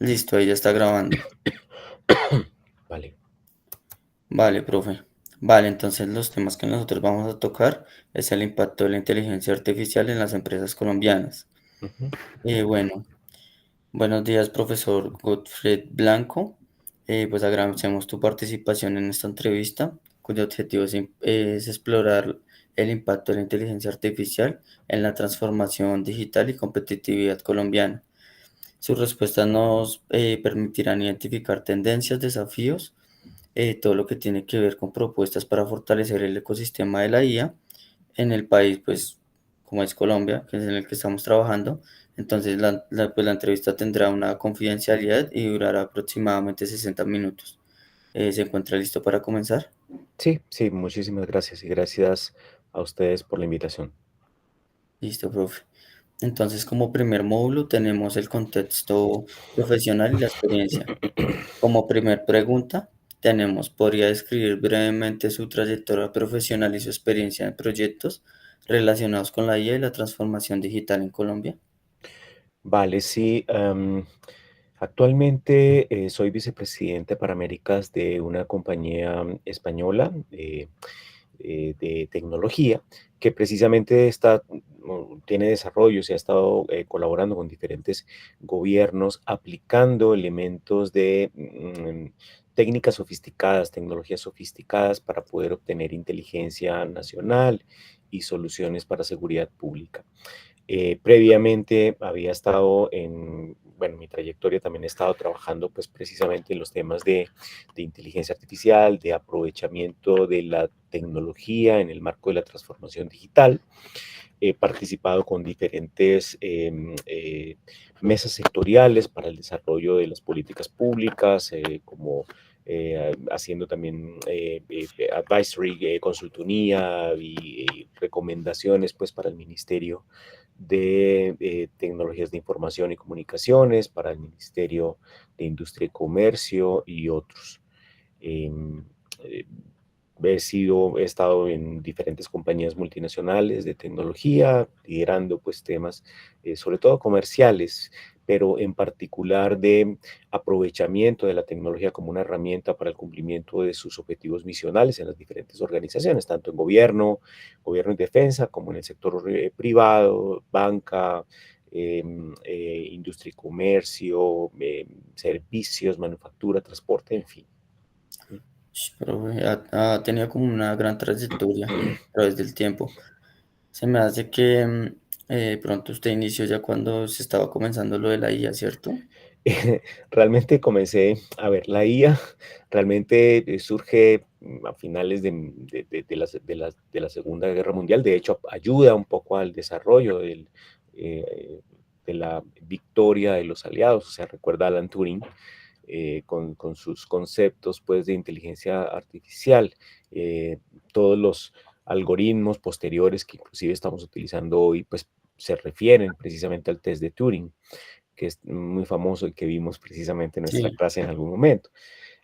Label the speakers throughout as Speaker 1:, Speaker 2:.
Speaker 1: Listo, ahí ya está grabando.
Speaker 2: Vale.
Speaker 1: Vale, profe. Vale, entonces los temas que nosotros vamos a tocar es el impacto de la inteligencia artificial en las empresas colombianas.
Speaker 2: Ujú.
Speaker 1: Bueno, buenos días, profesor Gottfried Blanco. Pues agradecemos tu participación en esta entrevista, cuyo objetivo es explorar el impacto de la inteligencia artificial en la transformación digital y competitividad colombiana. Sus respuestas nos permitirán identificar tendencias, desafíos, todo lo que tiene que ver con propuestas para fortalecer el ecosistema de la IA en el país, pues como es Colombia, que es en el que estamos trabajando. Entonces pues, la entrevista tendrá una confidencialidad y durará aproximadamente 60 minutos. ¿Se encuentra listo para comenzar?
Speaker 2: Sí, sí, muchísimas gracias y gracias a ustedes por la invitación.
Speaker 1: Listo, profe. Entonces, como primer módulo tenemos el contexto profesional y la experiencia. Como primer pregunta, tenemos, ¿podría describir brevemente su trayectoria profesional y su experiencia en proyectos relacionados con la IA y la transformación digital en Colombia?
Speaker 2: Vale, sí. Actualmente soy vicepresidente para Américas de una compañía española de tecnología que precisamente tiene desarrollos y ha estado colaborando con diferentes gobiernos aplicando elementos de técnicas sofisticadas, tecnologías sofisticadas para poder obtener inteligencia nacional y soluciones para seguridad pública. Previamente había estado bueno, mi trayectoria también he estado trabajando pues precisamente en los temas de inteligencia artificial, de aprovechamiento de la tecnología en el marco de la transformación digital. He participado con diferentes mesas sectoriales para el desarrollo de las políticas públicas, como haciendo también advisory, consultoría y recomendaciones pues para el Ministerio de Tecnologías de Información y Comunicaciones, para el Ministerio de Industria y Comercio y otros. Em, eh, he estado en diferentes compañías multinacionales de tecnología, liderando pues temas sobre todo comerciales, pero en particular de aprovechamiento de la tecnología como una herramienta para el cumplimiento de sus objetivos misionales en las diferentes organizaciones, tanto en gobierno y defensa, como en el sector privado, banca, industria y comercio, servicios, manufactura, transporte, en fin.
Speaker 1: Pero ha tenido como una gran trayectoria a través del tiempo. Se me hace que pronto usted inició ya cuando se estaba comenzando lo de la IA, ¿cierto?
Speaker 2: Realmente comencé a ver, la IA realmente surge a finales de la Segunda Guerra Mundial. De hecho, ayuda un poco al desarrollo eh, de la victoria de los aliados. O sea, recuerda a Alan Turing con sus conceptos pues, de inteligencia artificial. Todos los algoritmos posteriores que inclusive estamos utilizando hoy, pues se refieren precisamente al test de Turing, que es muy famoso y que vimos precisamente en nuestra
Speaker 1: Sí.
Speaker 2: clase en algún momento.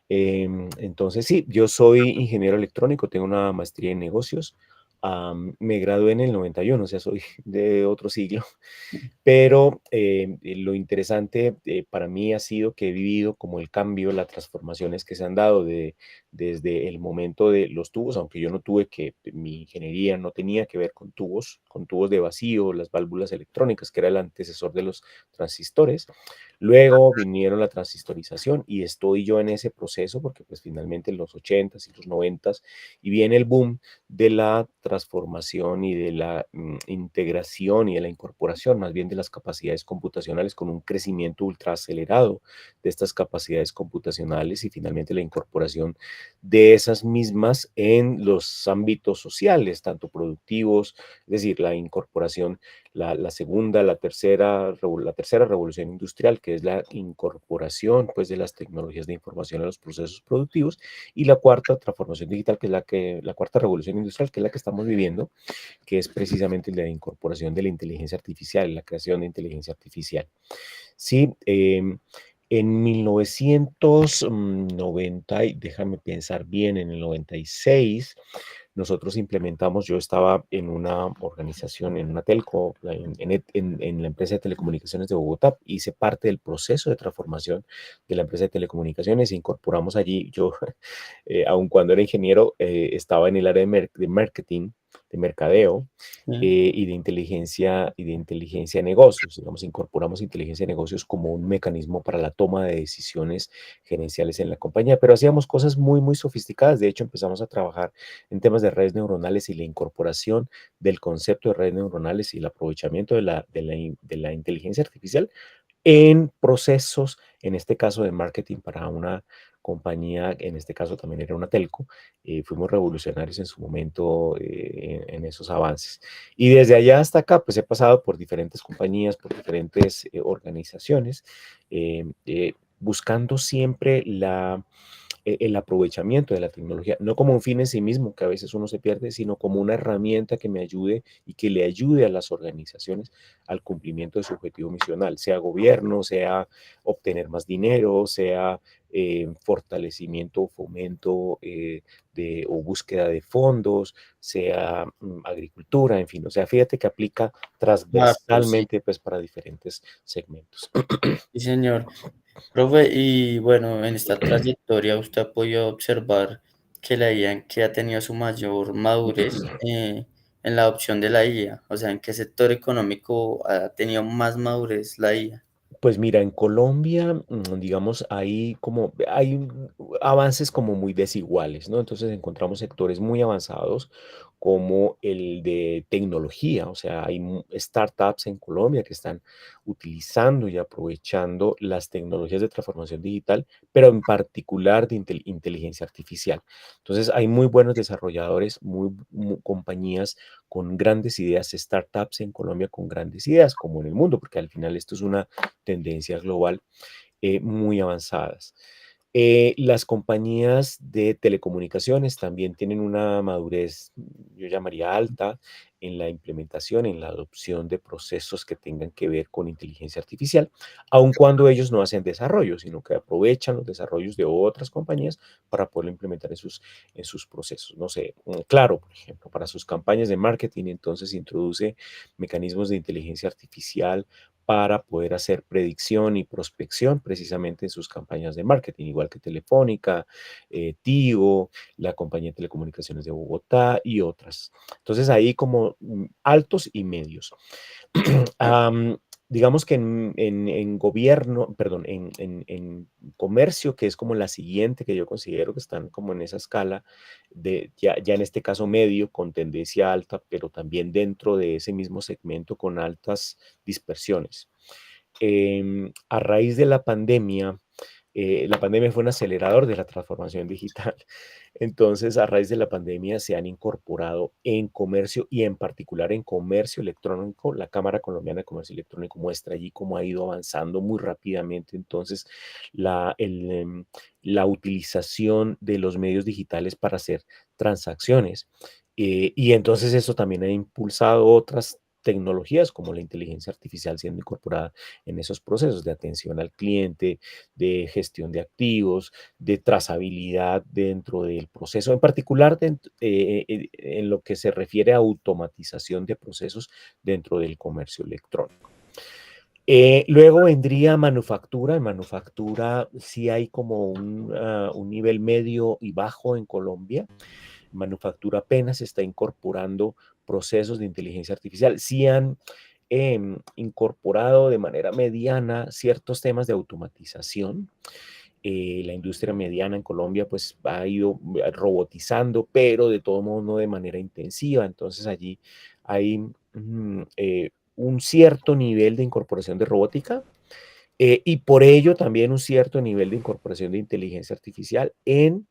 Speaker 2: Entonces, sí, yo soy ingeniero electrónico, tengo una maestría en negocios. Me gradué en el 91, o sea, soy de otro siglo. Pero lo interesante para mí ha sido que he vivido como el cambio, las transformaciones que se han dado desde el momento de los tubos, aunque yo no tuve mi ingeniería no tenía que ver con tubos de vacío, las válvulas electrónicas, que era el antecesor de los transistores. Luego vinieron la transistorización y estoy yo en ese proceso porque pues finalmente en los 80s y los 90s y viene el boom de la transformación y de la integración y de la incorporación más bien de las capacidades computacionales con un crecimiento ultra acelerado de estas capacidades computacionales y finalmente la incorporación de esas mismas en los ámbitos sociales, tanto productivos, es decir, la incorporación, la segunda, la tercera revolución industrial, que es la incorporación pues, de las tecnologías de información a los procesos productivos, y la cuarta transformación digital, que es la cuarta revolución industrial, que es la que estamos viviendo, que es precisamente la incorporación de la inteligencia artificial, la creación de inteligencia artificial. Sí, en 1990, déjame pensar bien, en el 96, nosotros implementamos, yo estaba en una organización, en una telco, en la empresa de telecomunicaciones de Bogotá, hice parte del proceso de transformación de la empresa de telecomunicaciones, incorporamos allí, yo, aun cuando era ingeniero, estaba en el área de marketing, de mercadeo,
Speaker 1: sí.
Speaker 2: y de inteligencia de negocios. Digamos, incorporamos inteligencia de negocios como un mecanismo para la toma de decisiones gerenciales en la compañía, pero hacíamos cosas muy, muy sofisticadas. De hecho, empezamos a trabajar en temas de redes neuronales y la incorporación del concepto de redes neuronales y el aprovechamiento de la inteligencia artificial en procesos, en este caso de marketing para una compañía, en este caso también era una telco. Fuimos revolucionarios en su momento en esos avances. Y desde allá hasta acá, pues he pasado por diferentes compañías, por diferentes organizaciones, buscando siempre el aprovechamiento de la tecnología, no como un fin en sí mismo, que a veces uno se pierde, sino como una herramienta que me ayude y que le ayude a las organizaciones al cumplimiento de su objetivo misional, sea gobierno, sea obtener más dinero, sea fortalecimiento o fomento o búsqueda de fondos, sea agricultura, en fin, o sea, fíjate que aplica
Speaker 1: Harto, sí.
Speaker 2: transversalmente pues para diferentes segmentos.
Speaker 1: Sí, señor. Profe, y bueno, en esta trayectoria usted ha podido observar que la IA en que ha tenido su mayor madurez en la adopción de la IA, o sea, en qué sector económico ha tenido más madurez la IA.
Speaker 2: Pues mira, en Colombia, digamos, hay avances como muy desiguales, ¿no? Entonces encontramos sectores muy avanzados como el de tecnología, o sea, hay startups en Colombia que están utilizando y aprovechando las tecnologías de transformación digital, pero en particular de inteligencia artificial. Entonces hay muy buenos desarrolladores, compañías con grandes ideas, startups en Colombia con grandes ideas, como en el mundo, porque al final esto es una tendencia global muy avanzadas. Las compañías de telecomunicaciones también tienen una madurez, yo llamaría alta, en la implementación, en la adopción de procesos que tengan que ver con inteligencia artificial, aun cuando ellos no hacen desarrollo, sino que aprovechan los desarrollos de otras compañías para poderlo implementar en sus procesos. No sé, claro, por ejemplo, para sus campañas de marketing, entonces introduce mecanismos de inteligencia artificial para poder hacer predicción y prospección precisamente en sus campañas de marketing, igual que Telefónica, Tigo, la compañía de telecomunicaciones de Bogotá y otras. Entonces ahí como altos y medios. Am, digamos que en gobierno, perdón, en comercio, que es como la siguiente que yo considero que están como en esa escala de ya en este caso medio con tendencia alta, pero también dentro de ese mismo segmento con altas dispersiones. A raíz de la pandemia fue un acelerador de la transformación digital. Entonces, a raíz de la pandemia se han incorporado en comercio y en particular en comercio electrónico. La Cámara Colombiana de Comercio Electrónico muestra allí cómo ha ido avanzando muy rápidamente. Entonces, la, el, la utilización de los medios digitales para hacer transacciones. Y entonces eso también ha impulsado otras tecnologías como la inteligencia artificial siendo incorporada en esos procesos de atención al cliente, de gestión de activos, de trazabilidad dentro del proceso, en particular en lo que se refiere a automatización de procesos dentro del comercio electrónico. Luego vendría manufactura. En manufactura sí hay como un nivel medio y bajo en Colombia. Manufactura apenas está incorporando procesos de inteligencia artificial. Sí han incorporado de manera mediana ciertos temas de automatización. La industria mediana en Colombia pues ha ido robotizando, pero de todo modo no de manera intensiva. Entonces allí hay un cierto nivel de incorporación de robótica y por ello también un cierto nivel de incorporación de inteligencia artificial en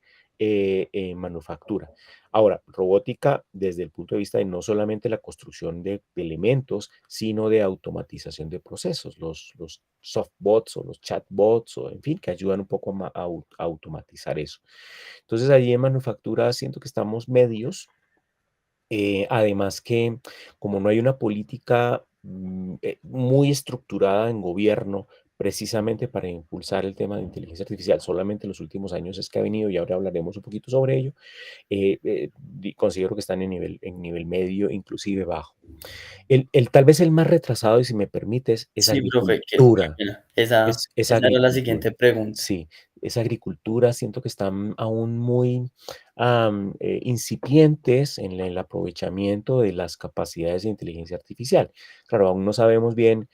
Speaker 2: manufactura. Ahora, robótica desde el punto de vista de no solamente la construcción de elementos, sino de automatización de procesos, los softbots o los chatbots, o en fin, que ayudan un poco a automatizar eso. Entonces, allí en manufactura siento que estamos medios, además que como no hay una política muy estructurada en gobierno precisamente para impulsar el tema de inteligencia artificial. Solamente en los últimos años es que ha venido y ahora hablaremos un poquito sobre ello. Considero que están en nivel medio, inclusive bajo. Tal vez el más retrasado, y si me permites, es
Speaker 1: Sí, profe, qué
Speaker 2: agricultura.
Speaker 1: pena. Esa,
Speaker 2: Es
Speaker 1: esa era la
Speaker 2: agricultura.
Speaker 1: siguiente pregunta.
Speaker 2: Sí, es agricultura. Siento que están aún muy incipientes en el aprovechamiento de las capacidades de inteligencia artificial. Claro, aún no sabemos bien,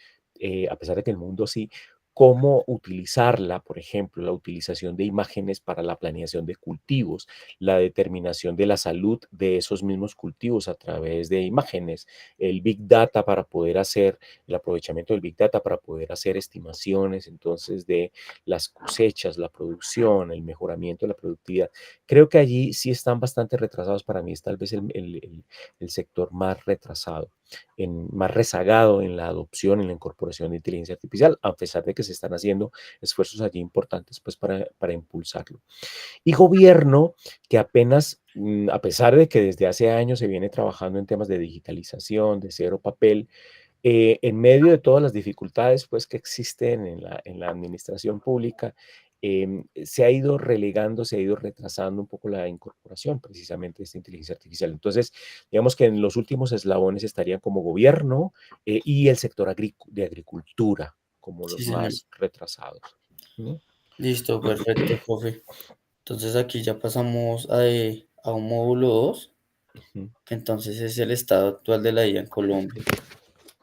Speaker 2: a pesar de que el mundo sí, cómo utilizarla, por ejemplo, la utilización de imágenes para la planeación de cultivos, la determinación de la salud de esos mismos cultivos a través de imágenes, el Big Data para poder hacer, el aprovechamiento del Big Data para poder hacer estimaciones entonces de las cosechas, la producción, el mejoramiento de la productividad. Creo que allí sí están bastante retrasados. Para mí es tal vez el sector más retrasado, más rezagado en la adopción, en la incorporación de inteligencia artificial, a pesar de que se están haciendo esfuerzos allí importantes pues para impulsarlo. Y gobierno que apenas, a pesar de que desde hace años se viene trabajando en temas de digitalización, de cero papel, en medio de todas las dificultades, pues, que existen en la administración pública, se ha ido relegando, se ha ido retrasando un poco la incorporación precisamente de esta inteligencia artificial. Entonces, digamos que en los últimos eslabones estarían como gobierno, y el sector de agricultura como
Speaker 1: Sí,
Speaker 2: los
Speaker 1: señor.
Speaker 2: más retrasados. ¿No?
Speaker 1: Listo, perfecto, profe. Entonces aquí ya pasamos a un módulo 2,
Speaker 2: Ujú.
Speaker 1: que entonces es el estado actual de la IA en Colombia.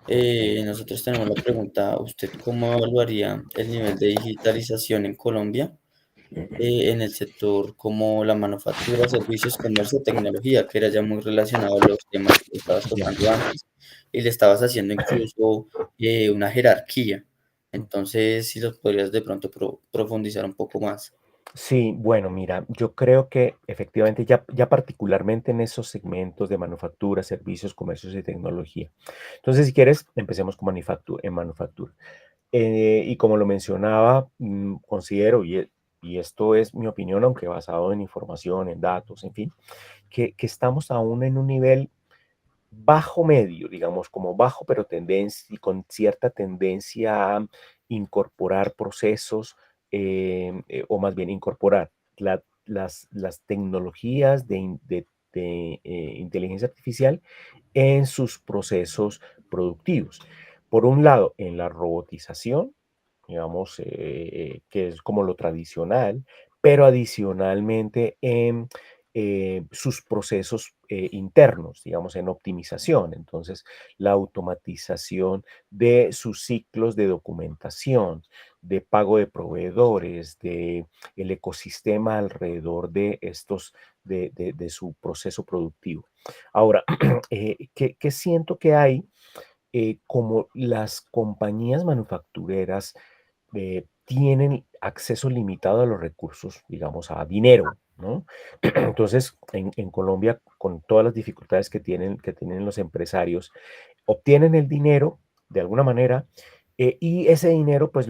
Speaker 2: Ok.
Speaker 1: Nosotros tenemos la pregunta, ¿usted cómo evaluaría el nivel de digitalización en Colombia en el sector como la manufactura, servicios, comercio, tecnología, que era ya muy relacionado a los temas que estabas
Speaker 2: Ya.
Speaker 1: tocando antes, y le estabas haciendo incluso una jerarquía? Entonces, si los podrías de pronto profundizar un poco más.
Speaker 2: Sí, bueno, mira, yo creo que efectivamente ya particularmente en esos segmentos de manufactura, servicios, comercios y tecnología. Entonces, si quieres, empecemos con en manufactura. Y como lo mencionaba, considero, y esto es mi opinión, aunque basado en información, en datos, en fin, que estamos aún en un nivel bajo medio, digamos, como bajo, pero tendencia y con cierta tendencia a incorporar procesos, o más bien incorporar las tecnologías de inteligencia artificial en sus procesos productivos. Por un lado, en la robotización, digamos, que es como lo tradicional, pero adicionalmente en sus procesos internos, digamos, en optimización. Entonces, la automatización de sus ciclos de documentación, de pago de proveedores, de el ecosistema alrededor de estos, de su proceso productivo. Ahora, ¿qué siento que hay? Como las compañías manufactureras tienen acceso limitado a los recursos, digamos, a dinero, ¿no? Entonces, en Colombia, con todas las dificultades que tienen los empresarios, obtienen el dinero de alguna manera, y ese dinero, pues,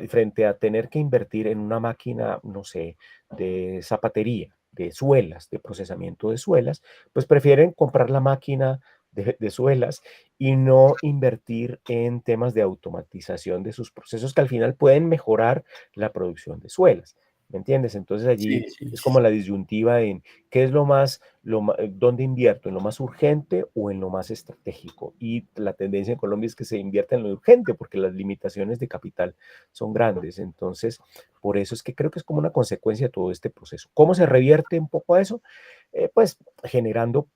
Speaker 2: frente a tener que invertir en una máquina, no sé, de zapatería, de suelas, de procesamiento de suelas, pues prefieren comprar la máquina de suelas y no invertir en temas de automatización de sus procesos que al final pueden mejorar la producción de suelas. ¿Me entiendes? Entonces
Speaker 1: Sí,
Speaker 2: allí
Speaker 1: sí,
Speaker 2: es
Speaker 1: sí,
Speaker 2: como
Speaker 1: sí.
Speaker 2: la disyuntiva en qué es dónde invierto, en lo más urgente o en lo más estratégico. Y la tendencia en Colombia es que se invierta en lo urgente porque las limitaciones de capital son grandes. Entonces, por eso es que creo que es como una consecuencia de todo este proceso. ¿Cómo se revierte un poco a eso? Pues generando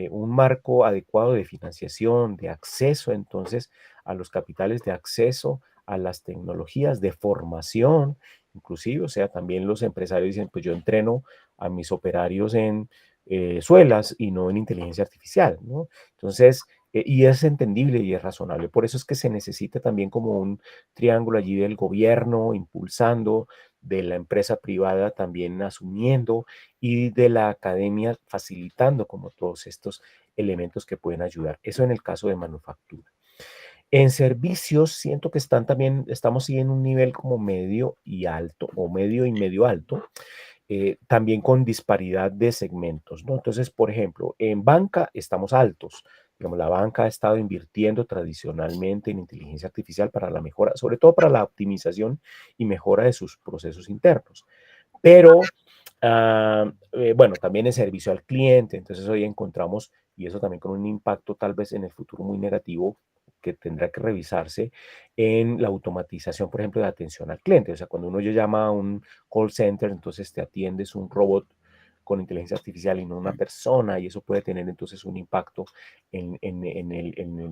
Speaker 2: un marco adecuado de financiación, de acceso entonces a los capitales, de acceso a las tecnologías, de formación, inclusive, o sea, también los empresarios dicen, pues yo entreno a mis operarios en suelas y no en inteligencia artificial, ¿no? Entonces, y es entendible y es razonable. Por eso es que se necesita también como un triángulo allí del gobierno impulsando, de la empresa privada también asumiendo y de la academia facilitando como todos estos elementos que pueden ayudar. Eso en el caso de manufactura. En servicios siento que estamos sí en un nivel como medio y alto o medio y medio alto, también con disparidad de segmentos, ¿no? Entonces, por ejemplo, en banca estamos altos, Digamos, la banca ha estado invirtiendo tradicionalmente en inteligencia artificial para la mejora, sobre todo para la optimización y mejora de sus procesos internos. Pero, bueno, también en servicio al cliente. Entonces hoy encontramos, y eso también con un impacto tal vez en el futuro muy negativo, que tendrá que revisarse en la automatización, por ejemplo, de atención al cliente. O sea, cuando uno ya llama a un call center, entonces te atiendes un robot con inteligencia artificial y no una persona, y eso puede tener entonces un impacto en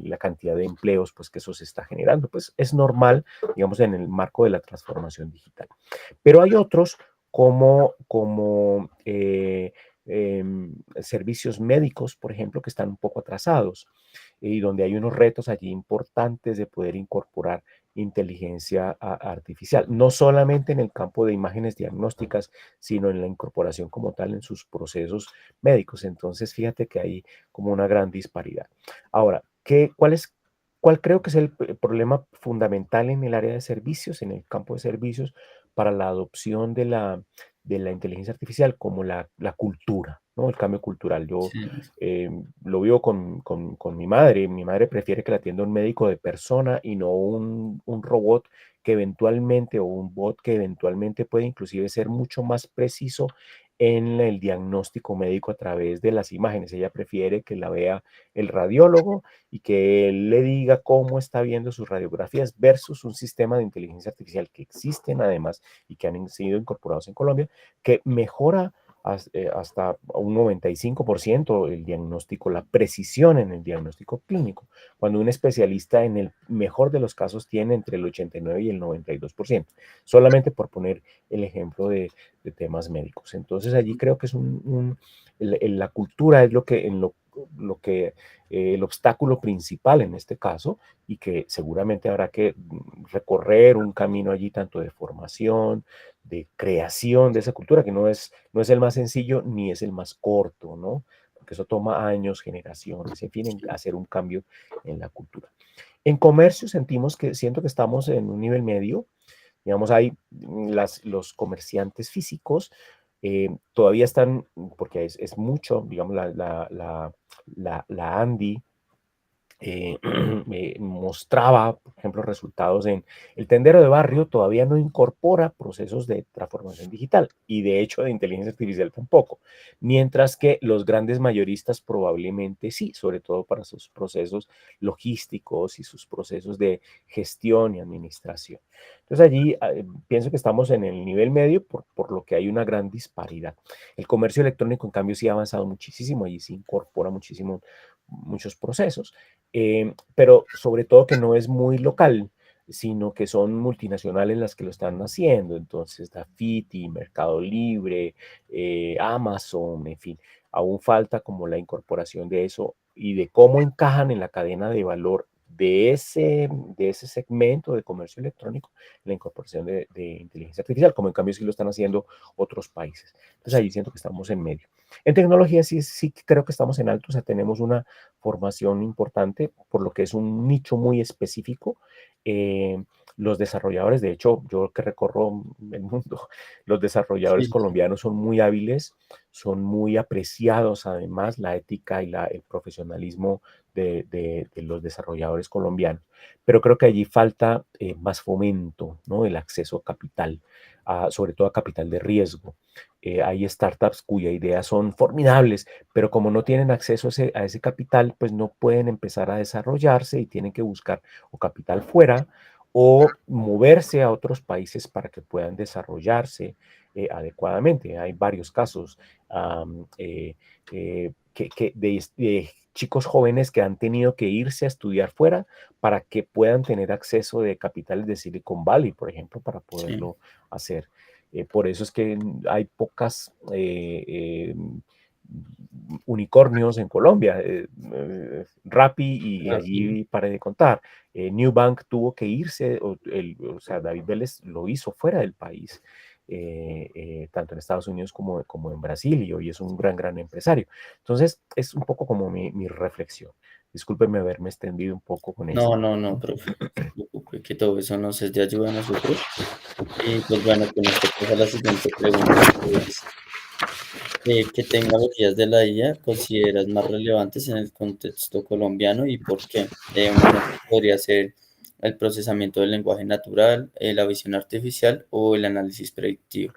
Speaker 2: la cantidad de empleos pues, que eso se está generando. Pues es normal, digamos, en el marco de la transformación digital. Pero hay otros como servicios médicos, por ejemplo, que están un poco atrasados y donde hay unos retos allí importantes de poder incorporar inteligencia artificial, no solamente en el campo de imágenes diagnósticas, sino en la incorporación como tal en sus procesos médicos. Entonces, fíjate que hay como una gran disparidad. Ahora, ¿cuál creo que es el problema fundamental en el área de servicios, en el campo de servicios, para la adopción de la inteligencia artificial? Como la cultura, ¿no? El cambio cultural. Yo
Speaker 1: Sí,
Speaker 2: lo vivo con mi madre. Mi madre prefiere que la atienda un médico de persona y no un robot que eventualmente, o un bot que eventualmente puede inclusive ser mucho más preciso en el diagnóstico médico a través de las imágenes. Ella prefiere que la vea el radiólogo y que él le diga cómo está viendo sus radiografías versus un sistema de inteligencia artificial que existen además y que han sido incorporados en Colombia, que mejora hasta un 95% el diagnóstico, la precisión en el diagnóstico clínico, cuando un especialista en el mejor de los casos tiene entre el 89 y el 92%, solamente por poner el ejemplo de temas médicos. Entonces allí creo que es la cultura es lo que el obstáculo principal en este caso, y que seguramente habrá que recorrer un camino allí tanto de formación, de creación de esa cultura, que no es el más sencillo ni es el más corto, ¿no? Porque eso toma años, generaciones, en fin, en hacer un cambio en la cultura. En comercio siento que estamos en un nivel medio. Digamos, hay los comerciantes físicos, todavía están, porque es mucho, digamos, la Andy mostraba, por ejemplo, resultados en el tendero de barrio todavía no incorpora procesos de transformación digital y de hecho de inteligencia artificial tampoco, mientras que los grandes mayoristas probablemente sí, sobre todo para sus procesos logísticos y sus procesos de gestión y administración. Entonces allí pienso que estamos en el nivel medio por lo que hay una gran disparidad. El comercio electrónico, en cambio, sí ha avanzado muchísimo, allí se incorpora muchísimo muchos procesos, pero sobre todo que no es muy local, sino que son multinacionales las que lo están haciendo. Entonces, Dafiti, Mercado Libre, Amazon, en fin, aún falta como la incorporación de eso y de cómo encajan en la cadena de valor de ese segmento de comercio electrónico, la incorporación de inteligencia artificial, como en cambio sí lo están haciendo otros países. Entonces, ahí siento que estamos en medio. En tecnología sí creo que estamos en alto, o sea, tenemos una formación importante, por lo que es un nicho muy específico. Eh, los desarrolladores, de hecho, yo que recorro el mundo, los desarrolladores
Speaker 1: sí,
Speaker 2: colombianos son muy hábiles, son muy apreciados además la ética y el profesionalismo de los desarrolladores colombianos. Pero creo que allí falta más fomento, ¿no? El acceso a capital, sobre todo a capital de riesgo. Hay startups cuyas ideas son formidables, pero como no tienen acceso a ese capital, pues no pueden empezar a desarrollarse y tienen que buscar o capital fuera o moverse a otros países para que puedan desarrollarse adecuadamente. Hay varios casos de chicos jóvenes que han tenido que irse a estudiar fuera para que puedan tener acceso de capitales de Silicon Valley, por ejemplo, para
Speaker 1: sí,
Speaker 2: poderlo hacer. Por eso es que hay pocas unicornios en Colombia. Rappi y
Speaker 1: rápido.
Speaker 2: allí paré de contar. Newbank tuvo que irse, o sea, David Vélez lo hizo fuera del país, tanto en Estados Unidos como en Brasil, y hoy es un gran empresario. Entonces, es un poco como mi reflexión. Discúlpeme haberme extendido un poco con
Speaker 1: No,
Speaker 2: esto.
Speaker 1: no, no, profe, no se preocupe, que todo eso nos es de ayuda a nosotros. Y pues bueno, con esto pasa la siguiente pregunta, que es, ¿Qué tecnologías de la IA consideras más relevantes en el contexto colombiano y por qué? Un ejemplo podría ser el procesamiento del lenguaje natural, la visión artificial o el análisis predictivo.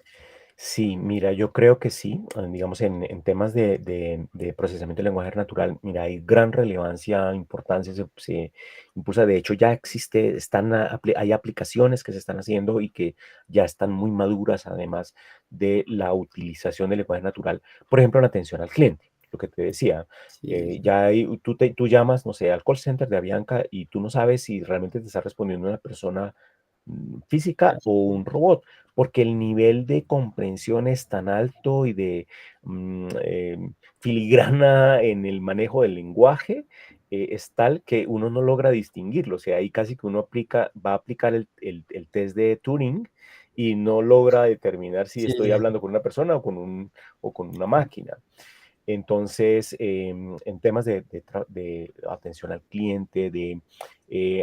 Speaker 2: Sí, mira, yo creo que sí, digamos, en temas de procesamiento de lenguaje natural, mira, hay gran relevancia, importancia, se impulsa, de hecho ya existe, hay aplicaciones que se están haciendo y que ya están muy maduras, además de la utilización del lenguaje natural, por ejemplo, en atención al cliente, lo que te decía,
Speaker 1: Sí, sí, sí.
Speaker 2: ya tú llamas, no sé, al call center de Avianca y tú no sabes si realmente te está respondiendo una persona física o un robot, porque el nivel de comprensión es tan alto y de filigrana en el manejo del lenguaje, es tal que uno no logra distinguirlo. O sea, ahí casi que uno va a aplicar el test de Turing y no logra determinar si
Speaker 1: Sí,
Speaker 2: estoy hablando con una persona o con una máquina. Entonces, en temas de atención al cliente,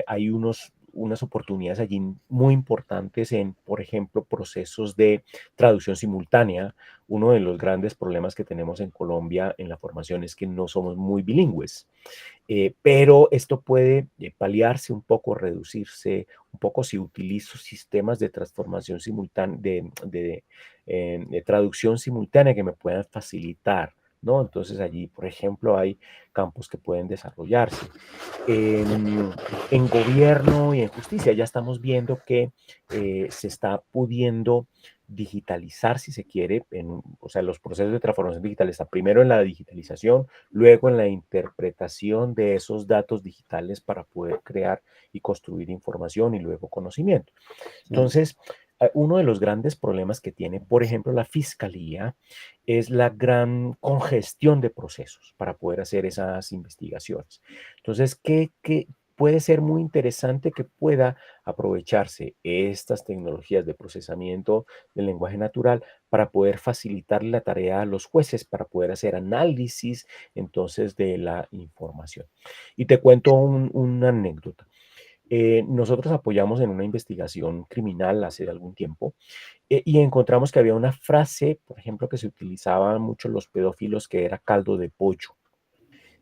Speaker 2: hay unas oportunidades allí muy importantes en, por ejemplo, procesos de traducción simultánea. Uno de los grandes problemas que tenemos en Colombia en la formación es que no somos muy bilingües. Pero esto puede paliarse un poco, reducirse un poco si utilizo sistemas de transformación simultánea, de traducción simultánea que me puedan facilitar, ¿no? Entonces allí, por ejemplo, hay campos que pueden desarrollarse. En, en gobierno y en justicia ya estamos viendo que se está pudiendo digitalizar, si se quiere, o sea, los procesos de transformación digital está primero en la digitalización, luego en la interpretación de esos datos digitales para poder crear y construir información y luego conocimiento.
Speaker 1: sí,
Speaker 2: Entonces, uno de los grandes problemas que tiene, por ejemplo, la fiscalía es la gran congestión de procesos para poder hacer esas investigaciones. Entonces, ¿qué puede ser muy interesante que pueda aprovecharse estas tecnologías de procesamiento del lenguaje natural para poder facilitar la tarea a los jueces, para poder hacer análisis entonces de la información? Y te cuento una anécdota. Nosotros apoyamos en una investigación criminal hace algún tiempo y encontramos que había una frase, por ejemplo, que se utilizaba mucho los pedófilos, que era caldo de pollo.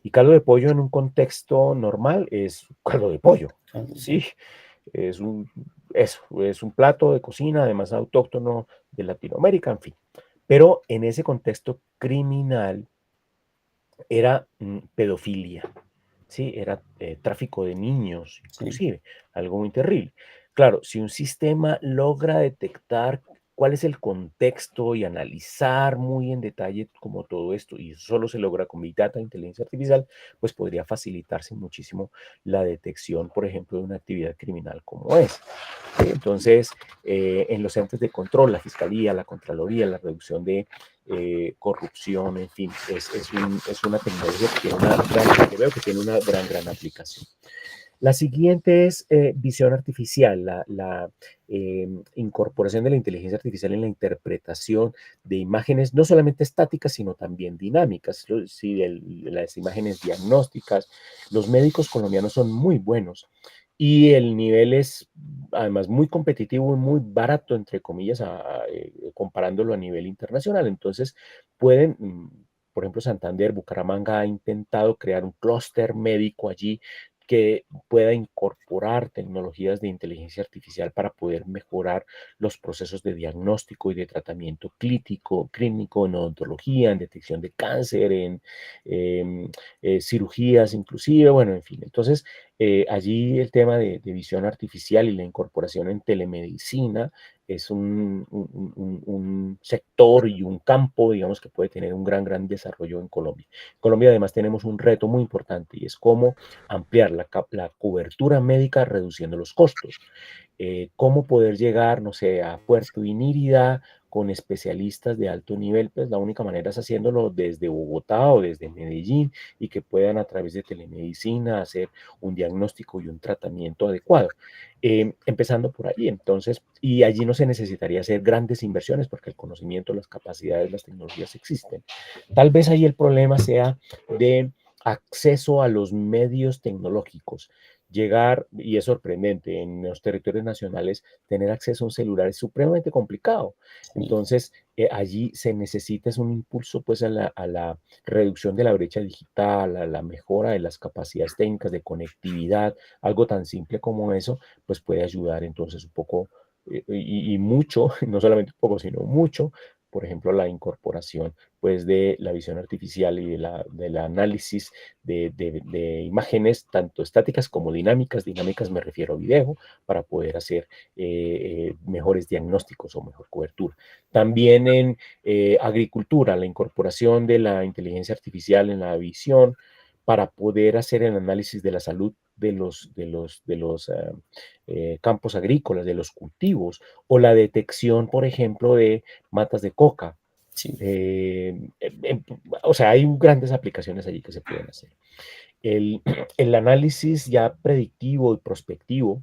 Speaker 2: Y caldo de pollo en un contexto normal es caldo de pollo,
Speaker 1: claro, sí,
Speaker 2: ¿sí? Es es un plato de cocina, además autóctono de Latinoamérica, en fin. Pero en ese contexto criminal era pedofilia, ¿sí? Era tráfico de niños,
Speaker 1: sí,
Speaker 2: inclusive, algo muy terrible. Claro, si un sistema logra detectar cuál es el contexto y analizar muy en detalle como todo esto, y eso solo se logra con Big Data, inteligencia artificial, pues podría facilitarse muchísimo la detección, por ejemplo, de una actividad criminal como esa. Entonces, en los entes de control, la Fiscalía, la Contraloría, la reducción de corrupción, en fin, es una tecnología que tiene que veo que tiene una gran aplicación. La siguiente es visión artificial, incorporación de la inteligencia artificial en la interpretación de imágenes, no solamente estáticas, sino también dinámicas, sí, las imágenes diagnósticas. Los médicos colombianos son muy buenos y el nivel es además muy competitivo y muy barato, entre comillas, comparándolo a nivel internacional. Entonces, pueden, por ejemplo, Santander, Bucaramanga ha intentado crear un clúster médico allí que pueda incorporar tecnologías de inteligencia artificial para poder mejorar los procesos de diagnóstico y de tratamiento clínico, en odontología, en detección de cáncer, en cirugías inclusive, bueno, en fin. Entonces, allí el tema de visión artificial y la incorporación en telemedicina es un sector y un campo, digamos, que puede tener un gran desarrollo en Colombia. En Colombia además tenemos un reto muy importante y es cómo ampliar la cobertura médica reduciendo los costos. Cómo poder llegar, no sé, a Puerto Inírida con especialistas de alto nivel, pues la única manera es haciéndolo desde Bogotá o desde Medellín y que puedan a través de telemedicina hacer un diagnóstico y un tratamiento adecuado. Empezando por allí, entonces, y allí no se necesitaría hacer grandes inversiones porque el conocimiento, las capacidades, las tecnologías existen. Tal vez ahí el problema sea de acceso a los medios tecnológicos. llegar, y es sorprendente, en los territorios nacionales tener acceso a un celular es supremamente complicado.
Speaker 1: Sí,
Speaker 2: Entonces, allí se necesita es un impulso pues a la reducción de la brecha digital, a la mejora de las capacidades técnicas de conectividad, algo tan simple como eso, pues puede ayudar entonces un poco y mucho, no solamente un poco, sino mucho, por ejemplo, la incorporación pues de la visión artificial y del análisis de imágenes, tanto estáticas como dinámicas. Dinámicas me refiero a video, para poder hacer mejores diagnósticos o mejor cobertura. También en agricultura, la incorporación de la inteligencia artificial en la visión para poder hacer el análisis de la salud de los campos agrícolas, de los cultivos, o la detección, por ejemplo, de matas de coca.
Speaker 1: sí.
Speaker 2: Eh, o sea, hay grandes aplicaciones allí que se pueden hacer. El, el análisis ya predictivo y prospectivo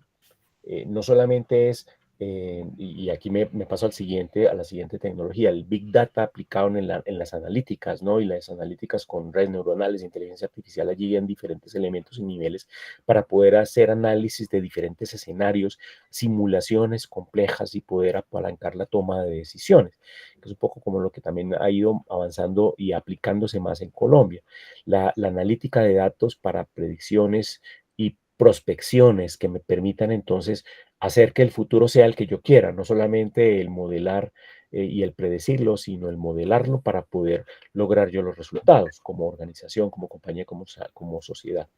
Speaker 2: no solamente es, y aquí me paso a la siguiente tecnología, el Big Data aplicado en las analíticas, ¿no? Y las analíticas con redes neuronales, inteligencia artificial, allí en diferentes elementos y niveles para poder hacer análisis de diferentes escenarios, simulaciones complejas y poder apalancar la toma de decisiones, que es un poco como lo que también ha ido avanzando y aplicándose más en Colombia. La analítica de datos para predicciones y prospecciones que me permitan entonces hacer que el futuro sea el que yo quiera, no solamente el modelar y el predecirlo, sino el modelarlo para poder lograr yo los resultados como organización, como compañía, como sociedad.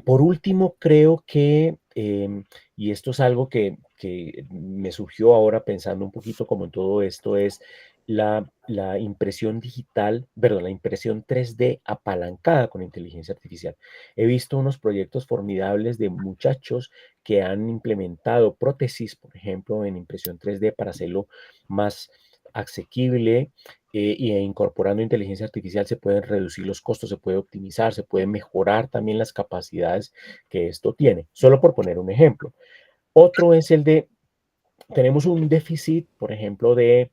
Speaker 2: Por último, creo que, y esto es algo que me surgió ahora pensando un poquito como en todo esto, es la impresión digital, perdón, la impresión 3D apalancada con inteligencia artificial. He visto unos proyectos formidables de muchachos que han implementado prótesis, por ejemplo, en impresión 3D para hacerlo más asequible e incorporando inteligencia artificial se pueden reducir los costos, se puede optimizar, se puede mejorar también las capacidades que esto tiene. Solo por poner un ejemplo. Otro es el de tenemos un déficit, por ejemplo, de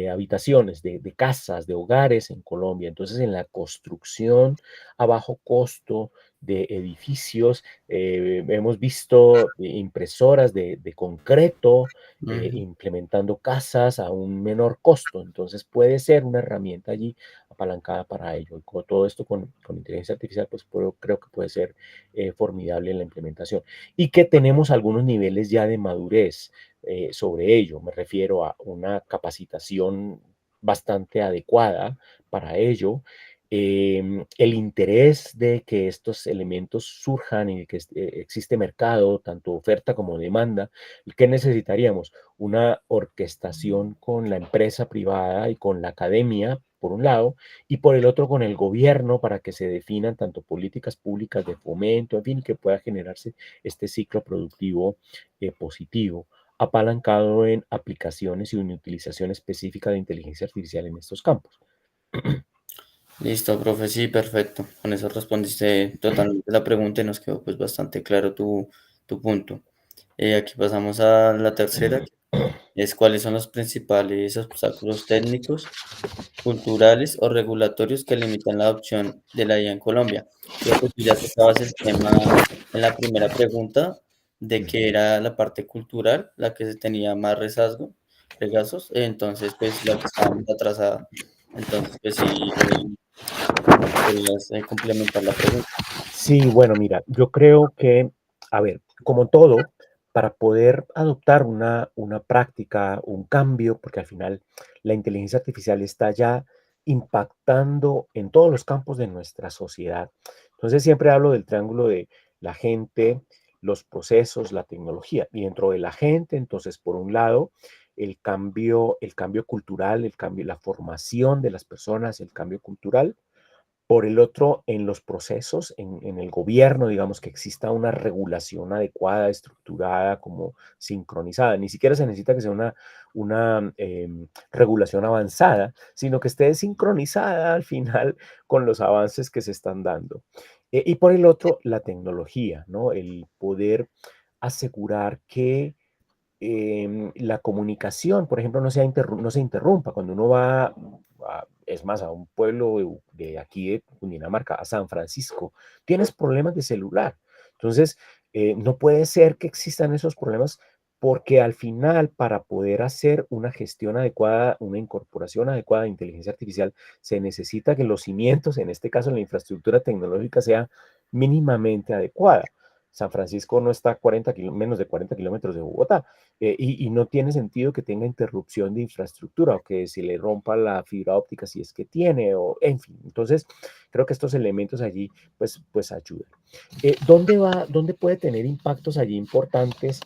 Speaker 2: habitaciones, de casas, de hogares en Colombia. Entonces, en la construcción a bajo costo de edificios, hemos visto impresoras de concreto
Speaker 1: Ujú.
Speaker 2: implementando casas a un menor costo. Entonces, puede ser una herramienta allí apalancada para ello. Y con todo esto con inteligencia artificial, pues creo que puede ser formidable en la implementación y que tenemos algunos niveles ya de madurez sobre ello. Me refiero a una capacitación bastante adecuada para ello. El interés de que estos elementos surjan y que existe mercado, tanto oferta como demanda. ¿Qué necesitaríamos? Una orquestación con la empresa privada y con la academia, por un lado, y por el otro con el gobierno para que se definan tanto políticas públicas de fomento, en fin, que pueda generarse este ciclo productivo positivo, apalancado en aplicaciones y una utilización específica de inteligencia artificial en estos campos.
Speaker 1: Listo, profe, sí, perfecto. Con eso respondiste totalmente la pregunta y nos quedó pues bastante claro tu punto. Aquí pasamos a la tercera, que es cuáles son los principales obstáculos técnicos, culturales o regulatorios que limitan la adopción de la IA en Colombia. Creo que tú ya tocabas el tema en la primera pregunta de que era la parte cultural, la que se tenía más regazos, entonces pues la que estaba más atrasada. Entonces pues sí, podrías complementar la pregunta.
Speaker 2: Sí, bueno, mira, yo creo que, a ver, como todo, para poder adoptar una práctica, un cambio, porque al final la inteligencia artificial está ya impactando en todos los campos de nuestra sociedad. Entonces siempre hablo del triángulo de la gente, los procesos, la tecnología. Y dentro de la gente, entonces, por un lado, el cambio cultural, el cambio, la formación de las personas, el cambio cultural. Por el otro, en los procesos, en el gobierno, digamos, que exista una regulación adecuada, estructurada, como sincronizada. Ni siquiera se necesita que sea una regulación avanzada, sino que esté sincronizada al final con los avances que se están dando. Y por el otro, la tecnología, ¿no? El poder asegurar que la comunicación, por ejemplo, no se interrumpa. Cuando uno va, es más, a un pueblo de aquí de Cundinamarca, a San Francisco, tienes problemas de celular. Entonces, no puede ser que existan esos problemas porque al final, para poder hacer una gestión adecuada, una incorporación adecuada de inteligencia artificial, se necesita que los cimientos, en este caso la infraestructura tecnológica, sea mínimamente adecuada. San Francisco no está a menos de 40 kilómetros de Bogotá, y no tiene sentido que tenga interrupción de infraestructura o que se le rompa la fibra óptica si es que tiene, o en fin. Entonces, creo que estos elementos allí pues ayudan. ¿Dónde puede tener impactos allí importantes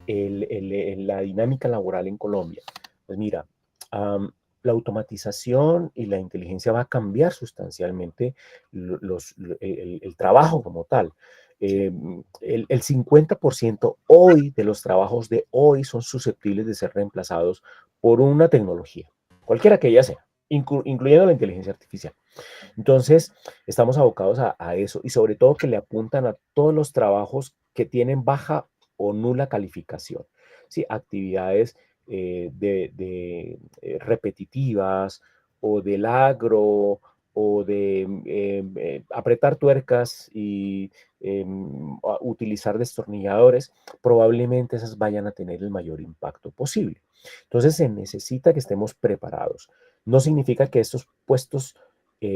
Speaker 2: la dinámica laboral en Colombia? Pues mira, la automatización y la inteligencia va a cambiar sustancialmente el trabajo como tal. El 50% hoy de los trabajos de hoy son susceptibles de ser reemplazados por una tecnología, cualquiera que ella sea, incluyendo la inteligencia artificial. Entonces, estamos abocados a eso y sobre todo que le apuntan a todos los trabajos que tienen baja o nula calificación. Sí, actividades repetitivas o del agro o de apretar tuercas y utilizar destornilladores, probablemente esas vayan a tener el mayor impacto posible. Entonces se necesita que estemos preparados. No significa que estos puestos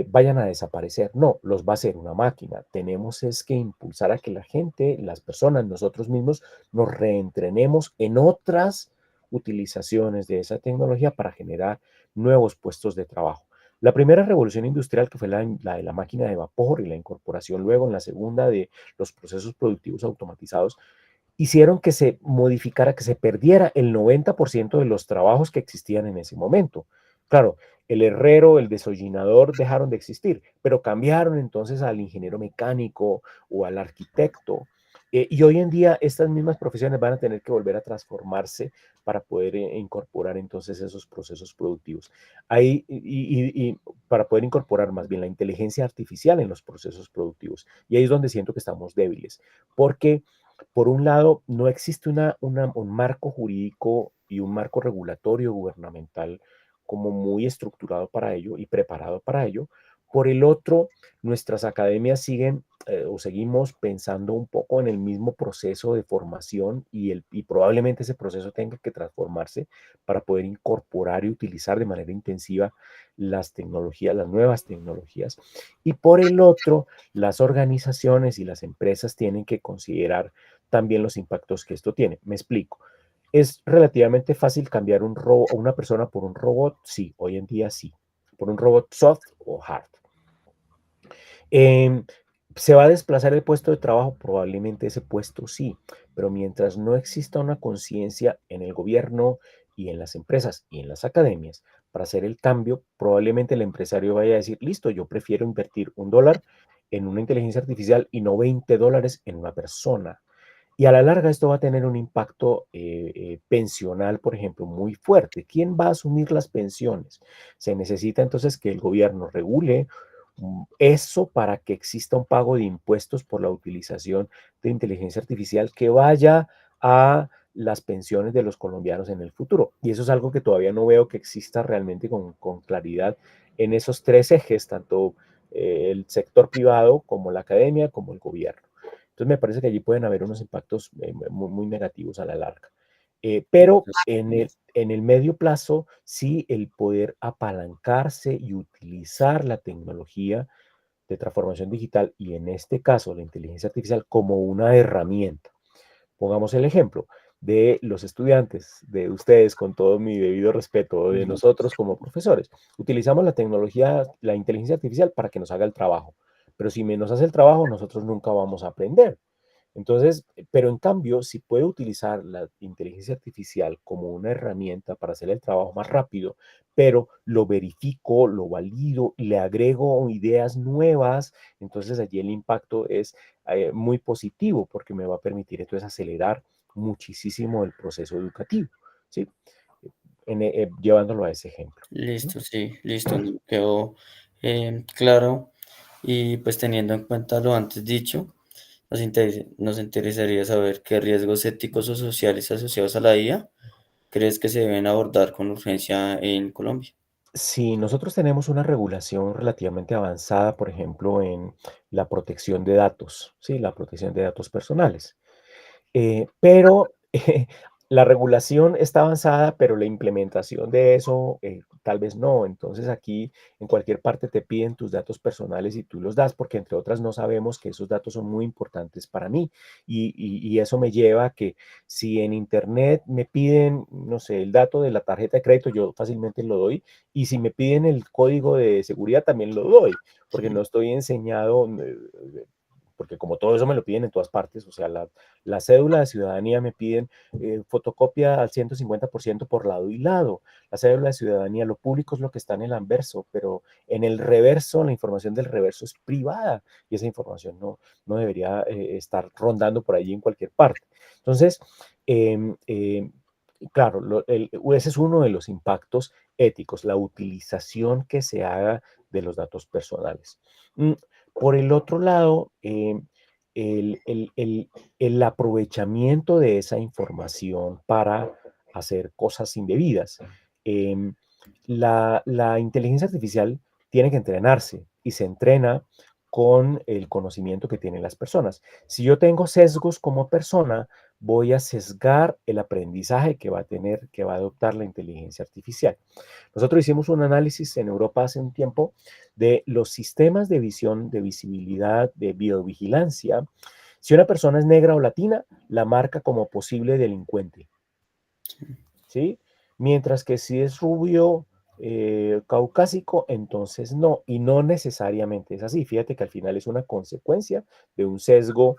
Speaker 2: vayan a desaparecer. No, los va a hacer una máquina. Tenemos es que impulsar a que la gente, las personas, nosotros mismos, nos reentrenemos en otras utilizaciones de esa tecnología para generar nuevos puestos de trabajo. La primera revolución industrial, que fue la de la máquina de vapor y la incorporación luego en la segunda de los procesos productivos automatizados, hicieron que se modificara, que se perdiera el 90% de los trabajos que existían en ese momento. Claro, el herrero, el desollinador dejaron de existir, pero cambiaron entonces al ingeniero mecánico o al arquitecto. Y hoy en día estas mismas profesiones van a tener que volver a transformarse para poder incorporar entonces esos procesos productivos. Y para poder incorporar más bien la inteligencia artificial en los procesos productivos. Y ahí es donde siento que estamos débiles, porque por un lado, no existe un marco jurídico y un marco regulatorio gubernamental como muy estructurado para ello y preparado para ello. Por el otro, nuestras academias siguen o seguimos pensando un poco en el mismo proceso de formación y probablemente ese proceso tenga que transformarse para poder incorporar y utilizar de manera intensiva las tecnologías, las nuevas tecnologías. Y por el otro, las organizaciones y las empresas tienen que considerar también los impactos que esto tiene. Me explico. ¿Es relativamente fácil cambiar una persona por un robot? Sí, hoy en día sí. Por un robot soft o hard. Eh, ¿Se va a desplazar el puesto de trabajo? Probablemente ese puesto sí, pero mientras no exista una conciencia en el gobierno y en las empresas y en las academias para hacer el cambio, probablemente el empresario vaya a decir, listo, yo prefiero invertir $1 en una inteligencia artificial y no $20 en una persona. Y a la larga esto va a tener un impacto pensional, por ejemplo, muy fuerte. ¿Quién va a asumir las pensiones? Se necesita entonces que el gobierno regule eso para que exista un pago de impuestos por la utilización de inteligencia artificial que vaya a las pensiones de los colombianos en el futuro. Y eso es algo que todavía no veo que exista realmente con claridad en esos tres ejes, tanto el sector privado como la academia como el gobierno. Entonces me parece que allí pueden haber unos impactos muy negativos a la larga. Pero en el medio plazo, sí, el poder apalancarse y utilizar la tecnología de transformación digital y en este caso la inteligencia artificial como una herramienta. Pongamos el ejemplo de los estudiantes, de ustedes, con todo mi debido respeto, de
Speaker 1: Ujú.
Speaker 2: nosotros como profesores. Utilizamos la tecnología, la inteligencia artificial para que nos haga el trabajo, pero si nos hace el trabajo, nosotros nunca vamos a aprender. Entonces, pero en cambio, si puedo utilizar la inteligencia artificial como una herramienta para hacer el trabajo más rápido, pero lo verifico, lo valido, le agrego ideas nuevas, entonces allí el impacto es muy positivo porque me va a permitir entonces acelerar muchísimo el proceso educativo, ¿sí? Llevándolo a ese ejemplo.
Speaker 1: Listo, sí, listo, nos quedó claro y pues teniendo en cuenta lo antes dicho. Nos interesaría saber qué riesgos éticos o sociales asociados a la IA crees que se deben abordar con urgencia en Colombia.
Speaker 2: Si nosotros tenemos una regulación relativamente avanzada, por ejemplo, en la protección de datos, ¿sí? La protección de datos personales. Pero la regulación está avanzada, pero la implementación de eso tal vez no. Entonces aquí en cualquier parte te piden tus datos personales y tú los das porque entre otras no sabemos que esos datos son muy importantes para mí. Y eso me lleva a que si en internet me piden, no sé, el dato de la tarjeta de crédito, yo fácilmente lo doy. Y si me piden el código de seguridad, también lo doy, porque no
Speaker 1: Sí,
Speaker 2: estoy enseñado, porque como todo eso me lo piden en todas partes, o sea, la cédula de ciudadanía me piden fotocopia al 150% por lado y lado. La cédula de ciudadanía, lo público es lo que está en el anverso, pero en el reverso, la información del reverso es privada y esa información no debería estar rondando por allí en cualquier parte. Entonces, eh, eh, claro, ese es uno de los impactos éticos, la utilización que se haga de los datos personales. Mm, por el otro lado, el, el- el- el aprovechamiento de esa información para hacer cosas indebidas. Em, la inteligencia artificial tiene que entrenarse y se entrena con el conocimiento que tienen las personas. Si yo tengo sesgos como persona, voy a sesgar el aprendizaje que va a tener, que va a adoptar la inteligencia artificial. Nosotros hicimos un análisis en Europa hace un tiempo de los sistemas de visión, de visibilidad, de biovigilancia. Si una persona es negra o latina, la marca como posible delincuente, ¿sí? Mientras que si es rubio, caucásico, entonces no, y no necesariamente es así. Fíjate que al final es una consecuencia de un sesgo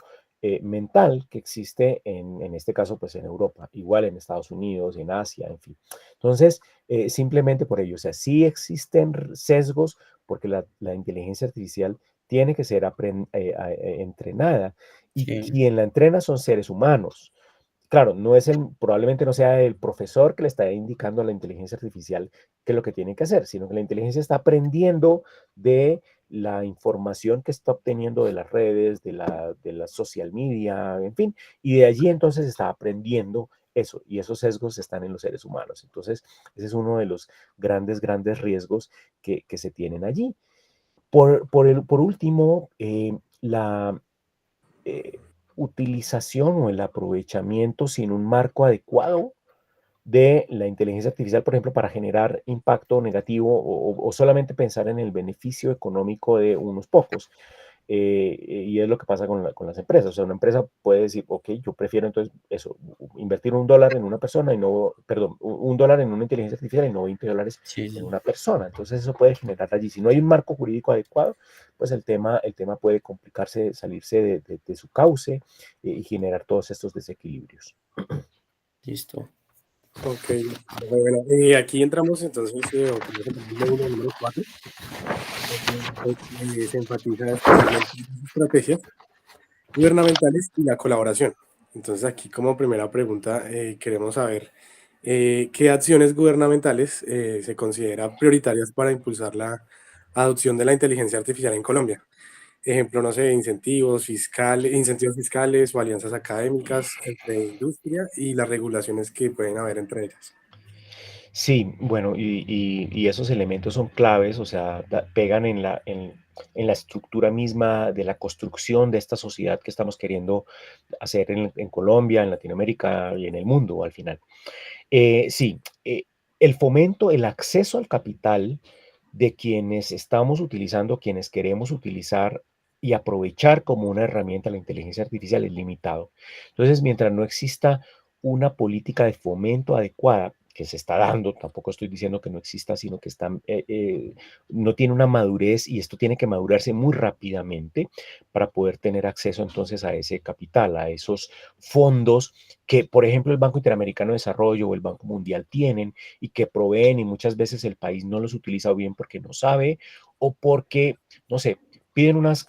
Speaker 2: mental que existe en este caso, pues en Europa, igual en Estados Unidos, en Asia, en fin. Entonces, simplemente por ello, o sea, sí existen sesgos porque la inteligencia artificial tiene que ser entrenada y
Speaker 1: sí,
Speaker 2: quien la entrena son seres humanos. Claro, probablemente no sea el profesor que le está indicando a la inteligencia artificial qué es lo que tiene que hacer, sino que la inteligencia está aprendiendo de la información que está obteniendo de las redes, de la social media, en fin, y de allí entonces está aprendiendo eso, y esos sesgos están en los seres humanos. Entonces, ese es uno de los grandes, grandes riesgos que se tienen allí. Por último, la eh, utilización o el aprovechamiento sin un marco adecuado de la inteligencia artificial, por ejemplo, para generar impacto negativo o solamente pensar en el beneficio económico de unos pocos. Y es lo que pasa con las empresas. O sea, una empresa puede decir, ok, yo prefiero entonces eso, invertir $1 en una persona y no, perdón, $1 en una inteligencia artificial y no $20
Speaker 1: sí,
Speaker 2: en
Speaker 1: sí.
Speaker 2: una persona. Entonces eso puede generar allí. Si no hay un marco jurídico adecuado, pues el tema puede complicarse, salirse de su cauce y generar todos estos desequilibrios.
Speaker 1: Listo.
Speaker 3: Ok, bueno, aquí entramos entonces, o como es el módulo número 4, pues, se enfatiza especialmente en las estrategias gubernamentales y la colaboración. Entonces aquí como primera pregunta queremos saber qué acciones gubernamentales se consideran prioritarias para impulsar la adopción de la inteligencia artificial en Colombia. Ejemplo, no sé, incentivos fiscales o alianzas académicas entre industria y las regulaciones que pueden haber entre ellas.
Speaker 2: Sí, bueno, y esos elementos son claves, o sea, pegan en la estructura misma de la construcción de esta sociedad que estamos queriendo hacer en Colombia, en Latinoamérica y en el mundo al final. Sí, el fomento, el acceso al capital de quienes estamos utilizando, quienes queremos utilizar y aprovechar como una herramienta la inteligencia artificial es limitado. Entonces, mientras no exista una política de fomento adecuada, que se está dando, tampoco estoy diciendo que no exista, sino que no tiene una madurez y esto tiene que madurarse muy rápidamente para poder tener acceso entonces a ese capital, a esos fondos que, por ejemplo, el Banco Interamericano de Desarrollo o el Banco Mundial tienen y que proveen y muchas veces el país no los utiliza bien porque no sabe o porque, no sé, piden unas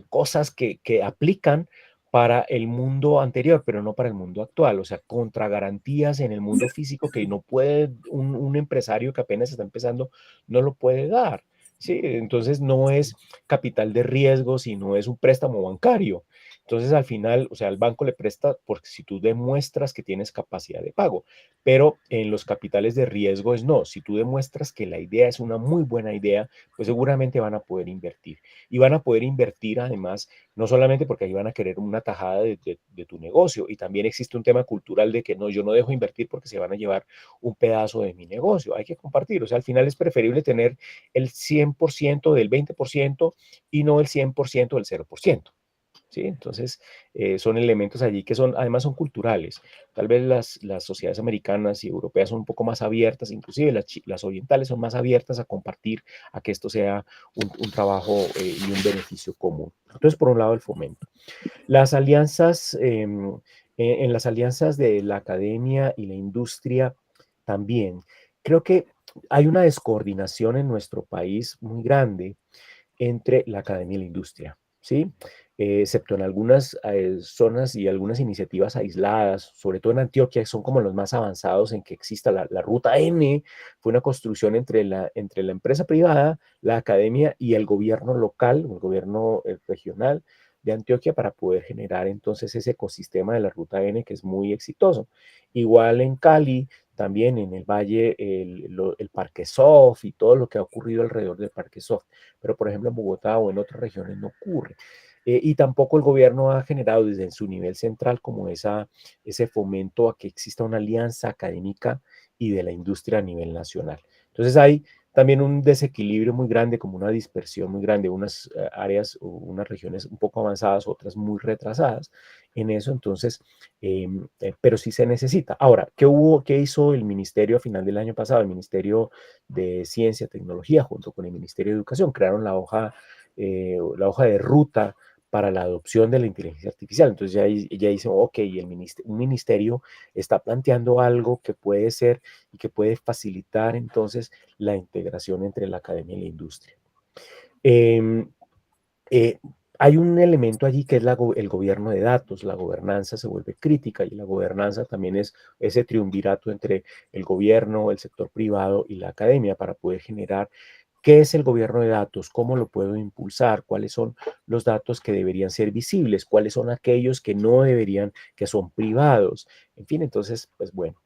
Speaker 2: cosas que aplican para el mundo anterior, pero no para el mundo actual, o sea, contra garantías en el mundo físico que no puede un empresario que apenas está empezando, no lo puede dar. Sí, entonces no es capital de riesgo, sino es un préstamo bancario. Entonces, al final, o sea, el banco le presta porque si tú demuestras que tienes capacidad de pago, pero en los capitales de riesgo es no. Si tú demuestras que la idea es una muy buena idea, pues seguramente van a poder invertir. Y van a poder invertir además, no solamente porque ahí van a querer una tajada de tu negocio, y también existe un tema cultural de que no, yo no dejo invertir porque se van a llevar un pedazo de mi negocio. Hay que compartir. O sea, al final es preferible tener el 100% del 20% y no el 100% del 0%. ¿Sí? Entonces, son elementos allí que son, además son culturales. Tal vez las sociedades americanas y europeas son un poco más abiertas, inclusive las orientales son más abiertas a compartir, a que esto sea un trabajo y un beneficio común. Entonces, por un lado, el fomento. Las alianzas, en las alianzas de la academia y la industria también, creo que hay una descoordinación en nuestro país muy grande entre la academia y la industria, ¿sí? Excepto en algunas zonas y algunas iniciativas aisladas, sobre todo en Antioquia, que son como los más avanzados en que exista la Ruta N, fue una construcción entre la empresa privada, la academia y el gobierno local, el gobierno regional de Antioquia para poder generar entonces ese ecosistema de la Ruta N que es muy exitoso. Igual en Cali, también en el Valle, el Parque Sof y todo lo que ha ocurrido alrededor del Parque Sof, pero por ejemplo en Bogotá o en otras regiones no ocurre. Y tampoco el gobierno ha generado desde su nivel central como ese fomento a que exista una alianza académica y de la industria a nivel nacional. Entonces hay también un desequilibrio muy grande, como una dispersión muy grande, unas áreas o unas regiones un poco avanzadas, otras muy retrasadas en eso, entonces, pero sí se necesita. Ahora, ¿qué hizo el ministerio a final del año pasado? El Ministerio de Ciencia, Tecnología, junto con el Ministerio de Educación, crearon la hoja de ruta para la adopción de la inteligencia artificial. Entonces ya dice, ok, un ministerio está planteando algo que puede ser y que puede facilitar entonces la integración entre la academia y la industria. Eh, eh, Hay un elemento allí que es el gobierno de datos, la gobernanza se vuelve crítica y la gobernanza también es ese triunvirato entre el gobierno, el sector privado y la academia para poder generar qué es el gobierno de datos, cómo lo puedo impulsar, cuáles son los datos que deberían ser visibles, cuáles son aquellos que no deberían, que son privados. En fin, entonces, pues bueno.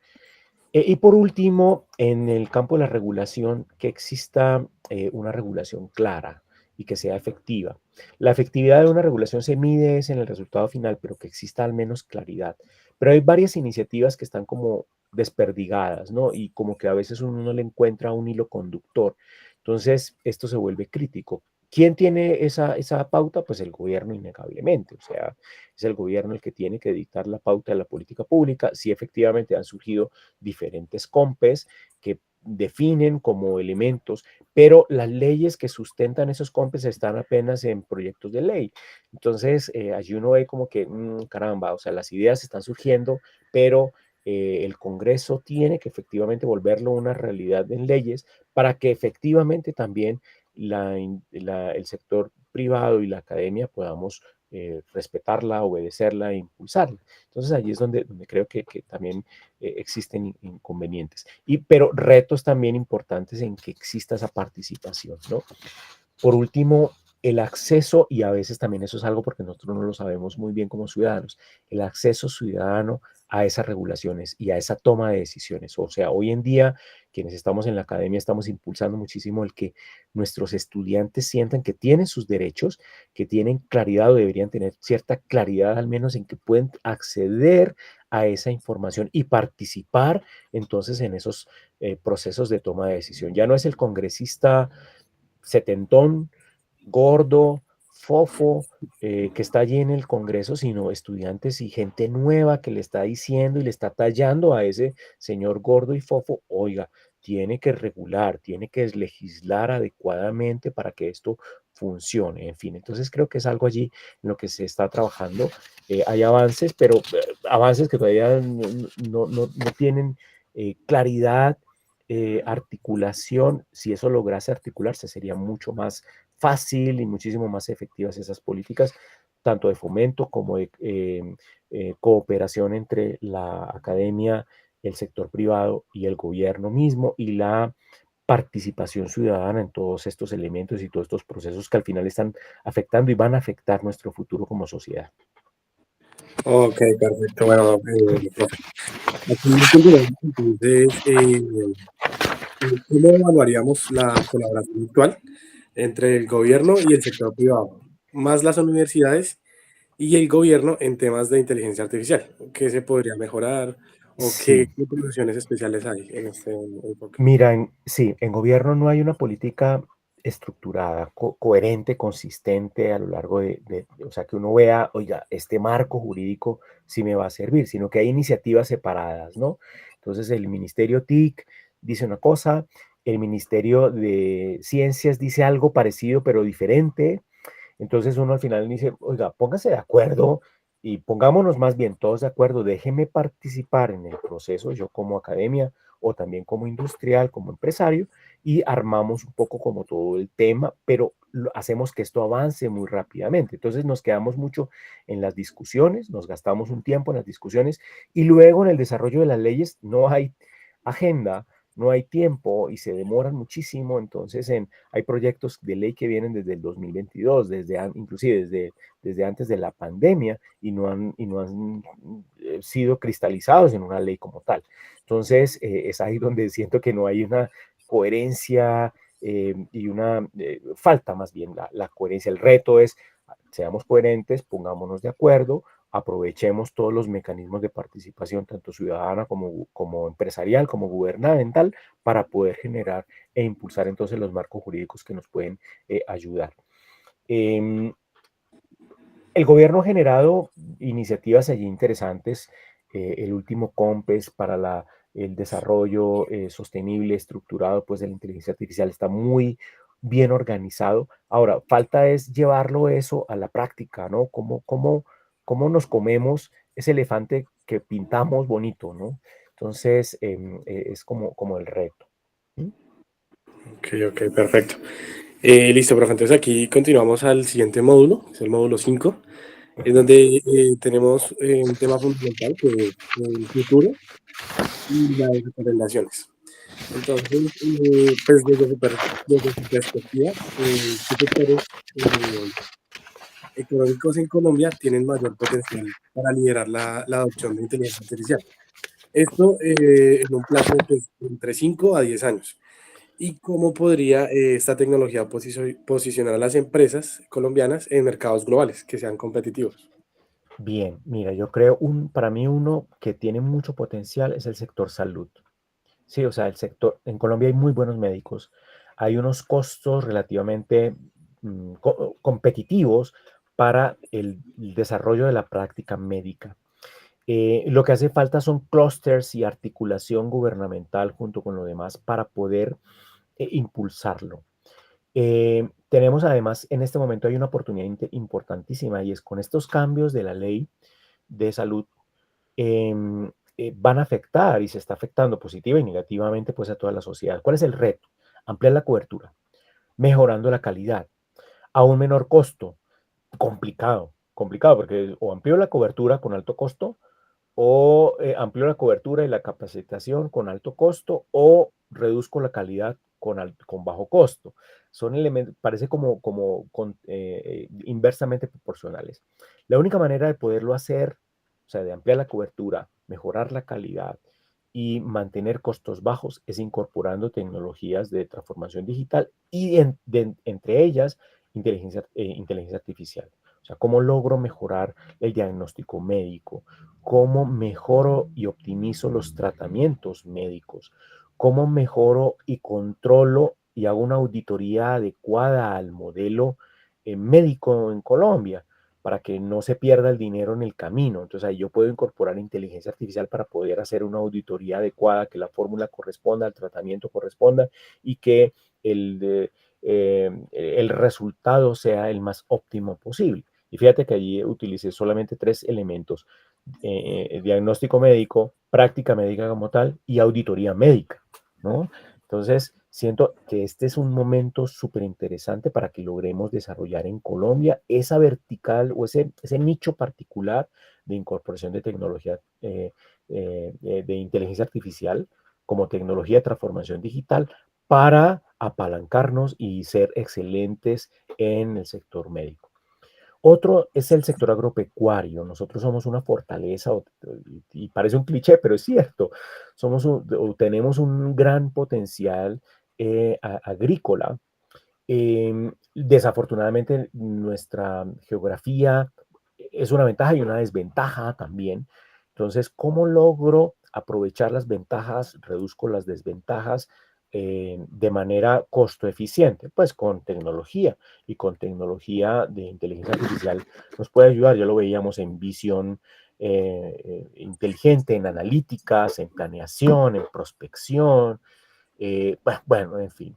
Speaker 2: Y por último, en el campo de la regulación, que exista una regulación clara y que sea efectiva. La efectividad de una regulación se mide es en el resultado final, pero que exista al menos claridad. Pero hay varias iniciativas que están como desperdigadas, ¿no? Y como que a veces uno no le encuentra un hilo conductor. Entonces, esto se vuelve crítico. ¿Quién tiene esa pauta? Pues el gobierno, innegablemente. O sea, es el gobierno el que tiene que dictar la pauta de la política pública. Si efectivamente han surgido diferentes COMPES que definen como elementos, pero las leyes que sustentan esos COMPES están apenas en proyectos de ley. Entonces, allí uno ve como que, caramba, o sea, las ideas están surgiendo, pero el Congreso tiene que efectivamente volverlo una realidad en leyes para que efectivamente también el sector privado y la academia podamos respetarla, obedecerla e impulsarla. Entonces allí es donde creo que también existen inconvenientes, pero retos también importantes en que exista esa participación, ¿no? Por último, el acceso, y a veces también eso es algo porque nosotros no lo sabemos muy bien como ciudadanos, el acceso ciudadano a esas regulaciones y a esa toma de decisiones. O sea, hoy en día, quienes estamos en la academia estamos impulsando muchísimo el que nuestros estudiantes sientan que tienen sus derechos, que tienen claridad o deberían tener cierta claridad al menos en que pueden acceder a esa información y participar entonces en esos procesos de toma de decisión. Ya no es el congresista setentón, gordo, fofo, que está allí en el Congreso, sino estudiantes y gente nueva que le está diciendo y le está tallando a ese señor gordo y fofo, oiga, tiene que regular, tiene que legislar adecuadamente para que esto funcione, en fin. Entonces creo que es algo allí en lo que se está trabajando. Hay avances, pero avances que todavía no tienen claridad, articulación. Si eso lograse articularse, sería mucho más fácil y muchísimo más efectivas esas políticas, tanto de fomento como de cooperación entre la academia, el sector privado y el gobierno mismo, y la participación ciudadana en todos estos elementos y todos estos procesos que al final están afectando y van a afectar nuestro futuro como sociedad.
Speaker 3: Ok, perfecto. Bueno, profe, aquí continuamos entonces. ¿Cómo evaluaríamos la colaboración actual entre el gobierno y el sector privado, más las universidades y el gobierno en temas de inteligencia artificial? ¿Qué se podría mejorar o qué,
Speaker 2: Sí,
Speaker 3: qué profesiones especiales hay en este enfoque?
Speaker 2: mira, sí, en gobierno no hay una política estructurada, coherente, consistente a lo largo o sea, que uno vea, oiga, este marco jurídico sí me va a servir, sino que hay iniciativas separadas, ¿no? Entonces, el Ministerio TIC dice una cosa, el Ministerio de Ciencias dice algo parecido pero diferente, entonces uno al final dice, oiga, póngase de acuerdo y pongámonos más bien todos de acuerdo, déjeme participar en el proceso, yo como academia o también como industrial, como empresario, y armamos un poco como todo el tema, pero hacemos que esto avance muy rápidamente. Entonces nos quedamos mucho en las discusiones, nos gastamos un tiempo en las discusiones y luego en el desarrollo de las leyes no hay agenda, no hay tiempo y se demoran muchísimo. Entonces hay proyectos de ley que vienen desde el 2022, inclusive desde antes de la pandemia y no han sido cristalizados en una ley como tal. Entonces, es ahí donde siento que no hay una coherencia y una falta más bien la coherencia. El reto es, seamos coherentes, pongámonos de acuerdo, aprovechemos todos los mecanismos de participación, tanto ciudadana como empresarial, como gubernamental, para poder generar e impulsar entonces los marcos jurídicos que nos pueden ayudar. Eh, el gobierno ha generado iniciativas allí interesantes. El último COMPES para el desarrollo sostenible, estructurado, pues de la inteligencia artificial está muy bien organizado. Ahora, falta es llevarlo eso a la práctica, ¿no? ¿Cómo nos comemos ese elefante que pintamos bonito, ¿no? Entonces, es como el reto. ¿Mm?
Speaker 3: Ok, ok, perfecto. Listo, profe. Entonces aquí continuamos al siguiente módulo, es el módulo 5, en donde tenemos un tema fundamental que es el futuro y las recomendaciones. Entonces, pues desde su perspectiva, ¿qué sectores eh, económicos en Colombia tienen mayor potencial para liderar la adopción de inteligencia artificial? Esto en un plazo pues, entre 5 a 10 años. ¿Y cómo podría esta tecnología posicionar a las empresas colombianas en mercados globales que sean competitivos?
Speaker 2: Bien, mira, yo creo para mí uno que tiene mucho potencial es el sector salud. Sí, o sea, en Colombia hay muy buenos médicos, hay unos costos relativamente competitivos para el desarrollo de la práctica médica. Lo que hace falta son clústeres y articulación gubernamental junto con lo demás para poder impulsarlo. Tenemos además, en este momento hay una oportunidad importantísima y es con estos cambios de la ley de salud van a afectar y se está afectando positiva y negativamente pues a toda la sociedad. ¿Cuál es el reto? Ampliar la cobertura, mejorando la calidad, a un menor costo. Complicado, complicado porque o amplío la cobertura con alto costo o amplío la cobertura y la capacitación con alto costo o reduzco la calidad con bajo costo. Son elementos, parece inversamente proporcionales. La única manera de poderlo hacer, o sea, de ampliar la cobertura, mejorar la calidad y mantener costos bajos es incorporando tecnologías de transformación digital y entre ellas inteligencia artificial. O sea, ¿cómo logro mejorar el diagnóstico médico? ¿Cómo mejoro y optimizo los tratamientos médicos? ¿Cómo mejoro y controlo y hago una auditoría adecuada al modelo médico en Colombia para que no se pierda el dinero en el camino? Entonces ahí yo puedo incorporar inteligencia artificial para poder hacer una auditoría adecuada, que la fórmula corresponda, el tratamiento corresponda y que el resultado sea el más óptimo posible. Y fíjate que allí utilicé solamente tres elementos: diagnóstico médico, práctica médica como tal y auditoría médica, ¿no? Entonces, siento que este es un momento súper interesante para que logremos desarrollar en Colombia esa vertical o ese nicho particular de incorporación de tecnología de inteligencia artificial como tecnología de transformación digital para apalancarnos y ser excelentes en el sector médico. Otro es el sector agropecuario. Nosotros somos una fortaleza, y parece un cliché, pero es cierto. Tenemos un gran potencial agrícola. Desafortunadamente, nuestra geografía es una ventaja y una desventaja también. Entonces, ¿cómo logro aprovechar las ventajas, reduzco las desventajas de manera costo eficiente? Pues con tecnología, y con tecnología de inteligencia artificial nos puede ayudar. Ya lo veíamos en visión inteligente, en analíticas, en planeación, en prospección, bueno, en fin,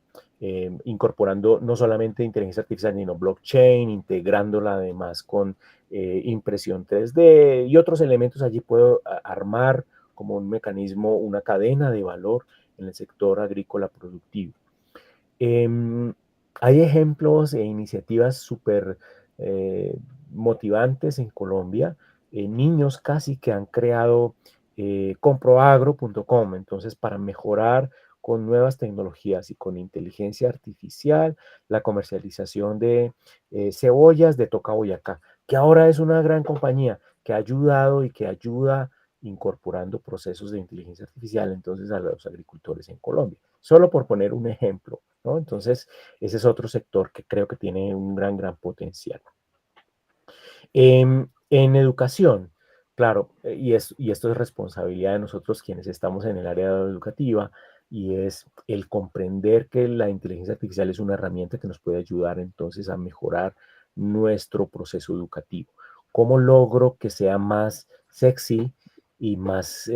Speaker 2: incorporando no solamente inteligencia artificial, sino blockchain, integrándola además con impresión 3D y otros elementos. Allí puedo armar como un mecanismo, una cadena de valor en el sector agrícola productivo. Em, Hay ejemplos e iniciativas súper eh, motivantes en Colombia, niños casi que han creado comproagro.com, entonces para mejorar con nuevas tecnologías y con inteligencia artificial la comercialización de cebollas de Toca Boyacá, que ahora es una gran compañía que ha ayudado y que ayuda incorporando procesos de inteligencia artificial entonces a los agricultores en Colombia. Solo por poner un ejemplo, ¿no? Entonces, ese es otro sector que creo que tiene un gran potencial. En educación, claro, y esto es responsabilidad de nosotros quienes estamos en el área educativa, y es el comprender que la inteligencia artificial es una herramienta que nos puede ayudar entonces a mejorar nuestro proceso educativo. ¿Cómo logro que sea más sexy y más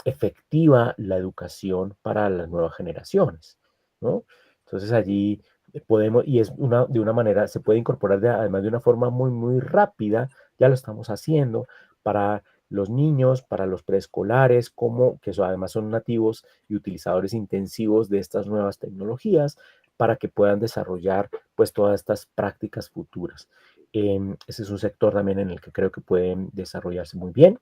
Speaker 2: efectiva la educación para las nuevas generaciones? ¿No? Entonces allí podemos, y es de una manera, se puede incorporar además de una forma muy rápida. Ya lo estamos haciendo para los niños, para los preescolares, como que además son nativos y utilizadores intensivos de estas nuevas tecnologías, para que puedan desarrollar pues todas estas prácticas futuras. Ese es un sector también en el que creo que pueden desarrollarse muy bien.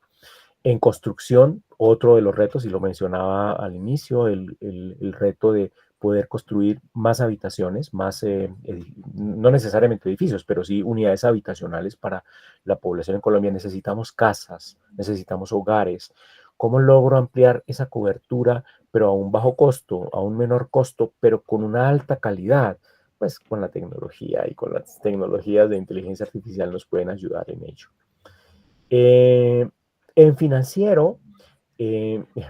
Speaker 2: En construcción, otro de los retos, y lo mencionaba al inicio, el reto de poder construir más habitaciones, no necesariamente edificios, pero sí unidades habitacionales para la población en Colombia. Necesitamos casas, necesitamos hogares. ¿Cómo logro ampliar esa cobertura, pero a un bajo costo, a un menor costo, pero con una alta calidad? Pues con la tecnología, y con las tecnologías de inteligencia artificial nos pueden ayudar en ello. Eh, en financiero,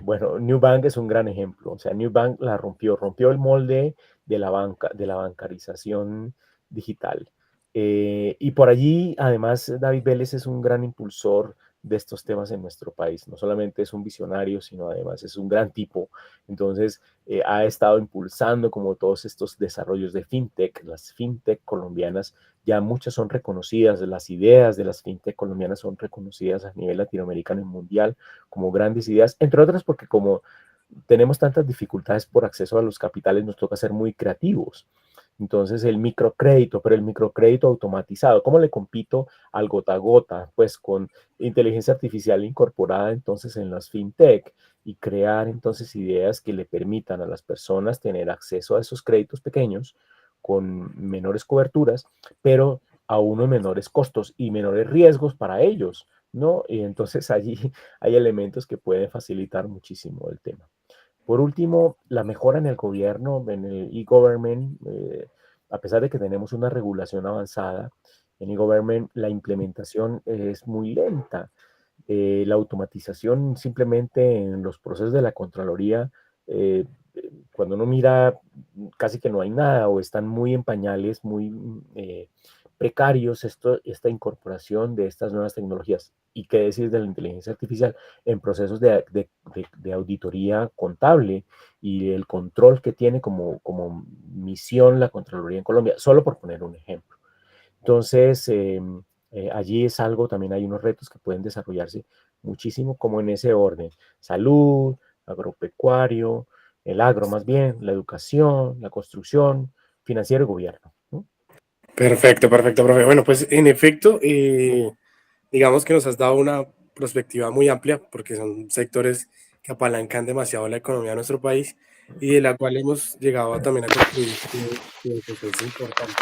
Speaker 2: bueno, Newbank es un gran ejemplo. O sea, Newbank rompió el molde de la banca, de la bancarización digital. Y por allí, además, David Vélez es un gran impulsor de estos temas en nuestro país. No solamente es un visionario, sino además es un gran tipo. Entonces, ha estado impulsando como todos estos desarrollos de fintech. Las fintech colombianas ya muchas son reconocidas, las ideas de las fintech colombianas son reconocidas a nivel latinoamericano y mundial como grandes ideas, entre otras porque como tenemos tantas dificultades por acceso a los capitales, nos toca ser muy creativos. Entonces el microcrédito, pero el microcrédito automatizado, ¿cómo le compito al gota a gota? Pues con inteligencia artificial incorporada entonces en las fintech, y crear entonces ideas que le permitan a las personas tener acceso a esos créditos pequeños con menores coberturas, pero a unos menores costos y menores riesgos para ellos, ¿no? Y entonces allí hay elementos que pueden facilitar muchísimo el tema. Por último, la mejora en el gobierno, en el e-government. A pesar de que tenemos una regulación avanzada en e-government, la implementación es muy lenta. La automatización simplemente en los procesos de la Contraloría, eh, cuando uno mira, casi que no hay nada, o están muy en pañales, muy precarios esta incorporación de estas nuevas tecnologías. ¿Y qué decir de la inteligencia artificial en procesos de auditoría contable y el control que tiene como misión la Contraloría en Colombia? Solo por poner un ejemplo. Entonces, allí es algo, también hay unos retos que pueden desarrollarse muchísimo, como en ese orden: salud, agropecuario, el agro más bien, la educación, la construcción, financiero y gobierno, ¿no?
Speaker 3: Perfecto, perfecto, profe. Bueno, pues en efecto, digamos que nos has dado una perspectiva muy amplia porque son sectores que apalancan demasiado la economía de nuestro país y de la cual hemos llegado también a construir, que pues es importante.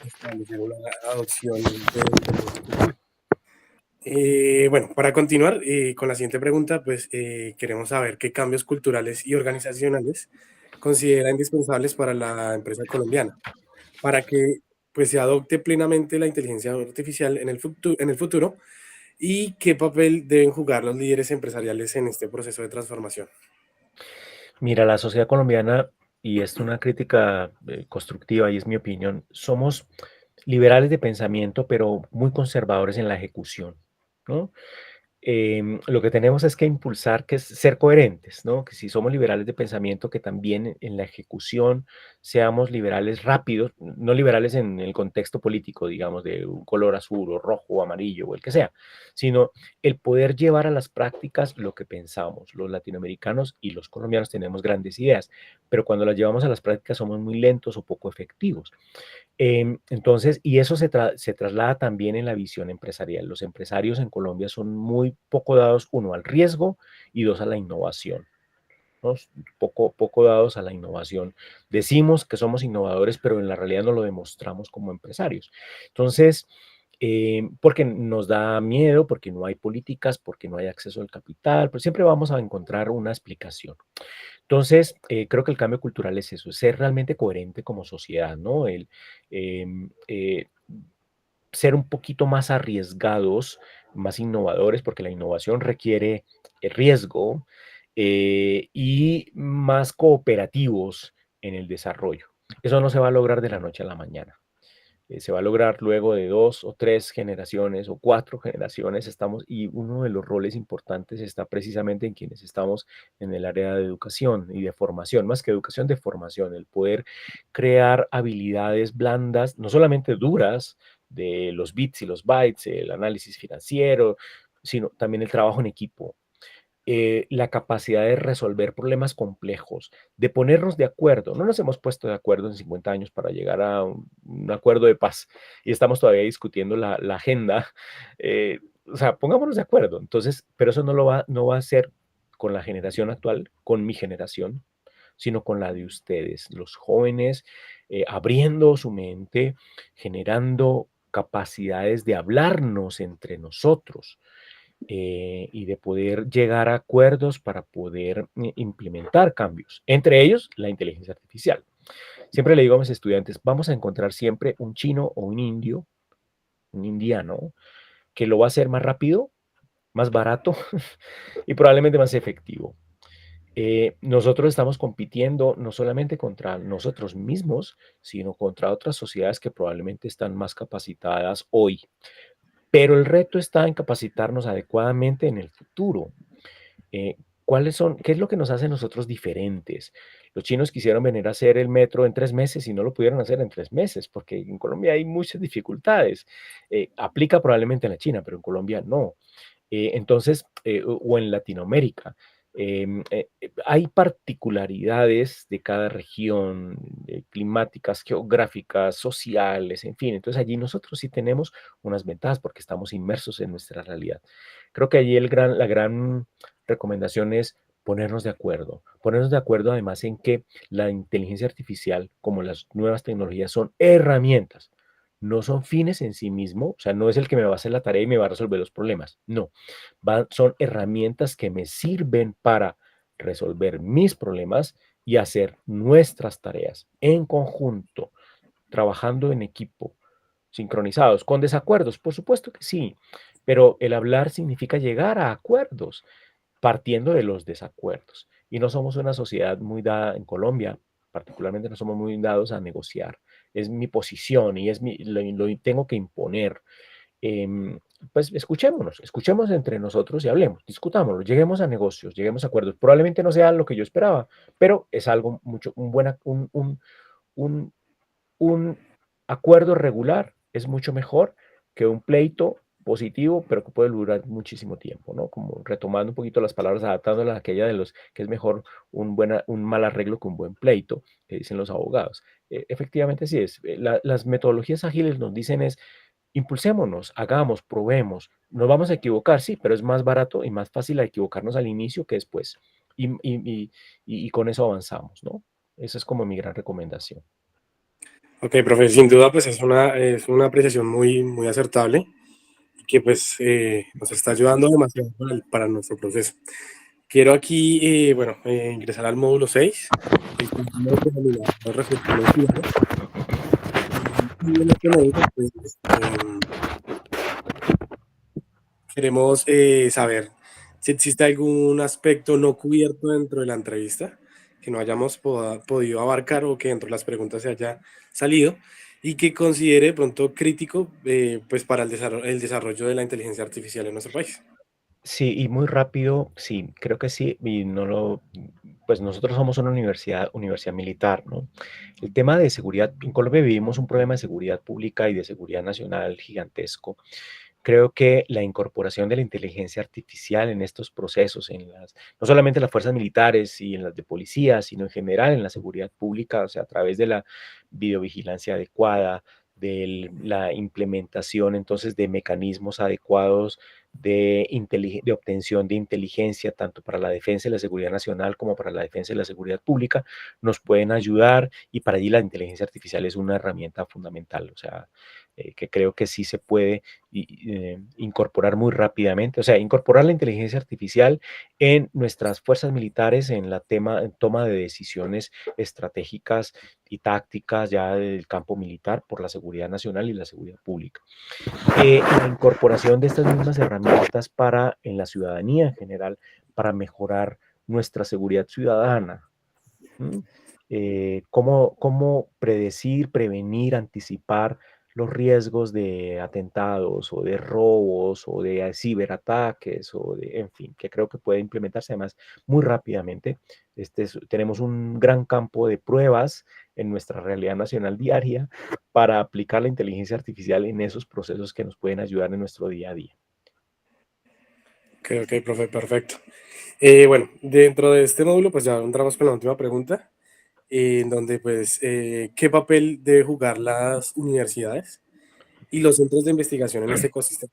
Speaker 3: establecer una adopción de inteligencia artificial. Bueno, para continuar con la siguiente pregunta, pues queremos saber qué cambios culturales y organizacionales considera indispensables para la empresa colombiana, para que pues se adopte plenamente la inteligencia artificial en el futuro y qué papel deben jugar los líderes empresariales en este proceso de transformación.
Speaker 2: Mira, la sociedad colombiana, y es una crítica constructiva y es mi opinión, somos liberales de pensamiento, pero muy conservadores en la ejecución, ¿no? Lo que tenemos es que impulsar, que es ser coherentes, ¿no? Que si somos liberales de pensamiento, que también en la ejecución seamos liberales rápidos, no liberales en el contexto político, digamos, de un color azul o rojo o amarillo o el que sea, sino el poder llevar a las prácticas lo que pensamos. Los latinoamericanos y los colombianos tenemos grandes ideas, pero cuando las llevamos a las prácticas somos muy lentos o poco efectivos. Entonces, y eso se traslada también en la visión empresarial. Los empresarios en Colombia son muy poco dados, uno, al riesgo y dos, a la innovación, ¿no? Poco dados a la innovación. Decimos que somos innovadores, pero en la realidad no lo demostramos como empresarios. Entonces, porque nos da miedo, porque no hay políticas, porque no hay acceso al capital, pero siempre vamos a encontrar una explicación. Entonces, creo que el cambio cultural es eso, es ser realmente coherente como sociedad, ¿no? Em, eh, Ser un poquito más arriesgados, más innovadores, porque la innovación requiere riesgo, y más cooperativos en el desarrollo. Eso no se va a lograr de la noche a la mañana. Se va a lograr luego de 2 o 3 generaciones o 4 generaciones, y uno de los roles importantes está precisamente en quienes estamos en el área de educación y de formación, más que educación, de formación, el poder crear habilidades blandas, no solamente duras, de los bits y los bytes, el análisis financiero, sino también el trabajo en equipo, la capacidad de resolver problemas complejos, de ponernos de acuerdo. No nos hemos puesto de acuerdo en 50 años para llegar a un acuerdo de paz y estamos todavía discutiendo la agenda. O sea, pongámonos de acuerdo. Entonces, pero eso no va a ser con la generación actual, con mi generación, sino con la de ustedes, los jóvenes, abriendo su mente, generando capacidades de hablarnos entre nosotros, y de poder llegar a acuerdos para poder implementar cambios, entre ellos la inteligencia artificial. Siempre le digo a mis estudiantes, vamos a encontrar siempre un chino o un indio, un indiano, que lo va a hacer más rápido, más barato y probablemente más efectivo. Nosotros estamos compitiendo no solamente contra nosotros mismos, sino contra otras sociedades que probablemente están más capacitadas hoy. Pero el reto está en capacitarnos adecuadamente en el futuro. Eh, ¿Qué es lo que nos hace a nosotros diferentes? Los chinos quisieron venir a hacer el metro en 3 meses y no lo pudieron hacer en 3 meses, porque en Colombia hay muchas dificultades. Aplica probablemente en la China, pero en Colombia no. Entonces, o en Latinoamérica. Hay particularidades de cada región, climáticas, geográficas, sociales, en fin. Entonces allí nosotros sí tenemos unas ventajas porque estamos inmersos en nuestra realidad. Creo que allí la gran recomendación es ponernos de acuerdo además en que la inteligencia artificial, como las nuevas tecnologías, son herramientas, no son fines en sí mismo, o sea, no es el que me va a hacer la tarea y me va a resolver los problemas, no, son herramientas que me sirven para resolver mis problemas y hacer nuestras tareas en conjunto, trabajando en equipo, sincronizados, con desacuerdos, por supuesto que sí, pero el hablar significa llegar a acuerdos partiendo de los desacuerdos. Y no somos una sociedad muy dada en Colombia, particularmente no somos muy dados a negociar. Es mi posición y lo tengo que imponer. Em, pues escuchemos entre nosotros y hablemos, discutámoslo, lleguemos a negocios, lleguemos a acuerdos. Probablemente no sea lo que yo esperaba, pero es algo mucho, un, un acuerdo regular es mucho mejor que un pleito positivo, pero que puede durar muchísimo tiempo, ¿no? Como retomando un poquito las palabras, adaptándolas a aquella de los que es mejor un mal arreglo que un buen pleito, que dicen los abogados. Efectivamente, sí es. Las metodologías ágiles nos dicen es, impulsémonos, hagamos, probemos. Nos vamos a equivocar, sí, pero es más barato y más fácil equivocarnos al inicio que después. Y con eso avanzamos, ¿no? Esa es como mi gran recomendación.
Speaker 3: Ok, profe, sin duda pues es una apreciación muy acertable que pues nos está ayudando demasiado para nuestro proceso. Quiero aquí, bueno, ingresar al módulo 6, el que hemos denominado reflexiones finales. Y en este módulo, pues, queremos saber si existe algún aspecto no cubierto dentro de la entrevista que no hayamos podido abarcar o que dentro de las preguntas se haya salido y que considere de pronto crítico pues para el desarrollo de la inteligencia artificial en nuestro país.
Speaker 2: Sí, y muy rápido, sí, creo que sí, y no lo, pues nosotros somos una universidad militar, ¿no? El tema de seguridad, en Colombia vivimos un problema de seguridad pública y de seguridad nacional gigantesco. Creo que la incorporación de la inteligencia artificial en estos procesos, no solamente en las fuerzas militares y en las de policía, sino en general en la seguridad pública, o sea, a través de la videovigilancia adecuada, de la implementación entonces de mecanismos adecuados de obtención de inteligencia, tanto para la defensa y la seguridad nacional como para la defensa y la seguridad pública, nos pueden ayudar y para allí la inteligencia artificial es una herramienta fundamental, o sea, que creo que sí se puede incorporar muy rápidamente, o sea, incorporar la inteligencia artificial en nuestras fuerzas militares en toma de decisiones estratégicas y tácticas ya del campo militar por la seguridad nacional y la seguridad pública. La incorporación de estas mismas herramientas en la ciudadanía en general, para mejorar nuestra seguridad ciudadana. ¿Mm? Cómo predecir, prevenir, anticipar los riesgos de atentados o de robos o de ciberataques o de, en fin, que creo que puede implementarse además muy rápidamente. Tenemos un gran campo de pruebas en nuestra realidad nacional diaria para aplicar la inteligencia artificial en esos procesos que nos pueden ayudar en nuestro día a día.
Speaker 3: Ok, ok, profe, perfecto. Bueno, dentro de este módulo pues ya entramos con la última pregunta, en donde pues, ¿qué papel debe jugar las universidades y los centros de investigación en este ecosistema?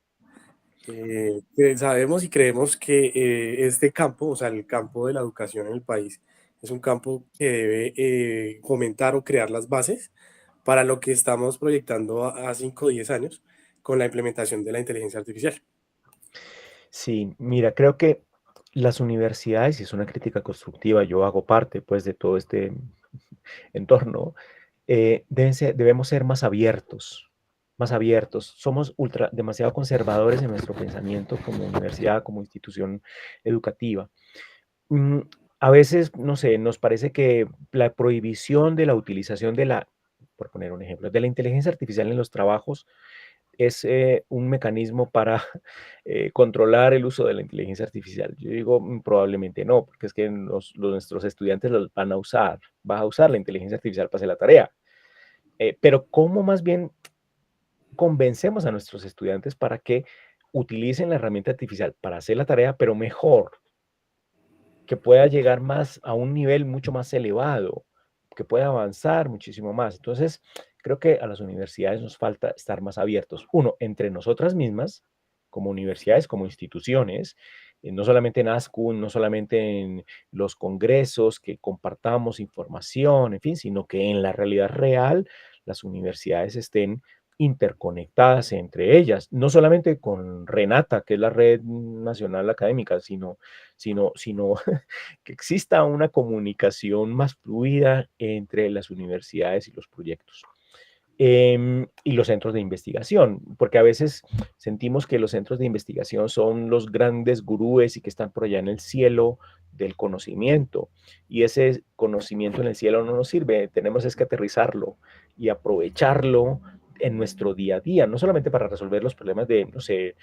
Speaker 3: Que sabemos y creemos que este campo, o sea, el campo de la educación en el país, es un campo que debe fomentar o crear las bases para lo que estamos proyectando a 5 o 10 años con la implementación de la inteligencia artificial.
Speaker 2: Sí, mira, creo que las universidades, y es una crítica constructiva, yo hago parte pues de todo este entorno, debemos ser más abiertos, más abiertos. Somos demasiado conservadores en nuestro pensamiento como universidad, como institución educativa. Mm, a veces, no sé, nos parece que la prohibición de la utilización por poner un ejemplo, de la inteligencia artificial en los trabajos es un mecanismo para controlar el uso de la inteligencia artificial. Yo digo, probablemente no, porque es que nuestros estudiantes los van a usar, va a usar la inteligencia artificial para hacer la tarea. Pero ¿cómo más bien convencemos a nuestros estudiantes para que utilicen la herramienta artificial para hacer la tarea, pero mejor, que pueda llegar más a un nivel mucho más elevado, que pueda avanzar muchísimo más? Entonces, creo que a las universidades nos falta estar más abiertos. Uno, entre nosotras mismas, como universidades, como instituciones, no solamente en ASCUN, no solamente en los congresos, que compartamos información, en fin, sino que en la realidad real las universidades estén interconectadas entre ellas, no solamente con Renata, que es la red nacional académica, sino que exista una comunicación más fluida entre las universidades y los proyectos. Y los centros de investigación, porque a veces sentimos que los centros de investigación son los grandes gurúes y que están por allá en el cielo del conocimiento, y ese conocimiento en el cielo no nos sirve, tenemos es que aterrizarlo y aprovecharlo en nuestro día a día, no solamente para resolver los problemas de, no sé,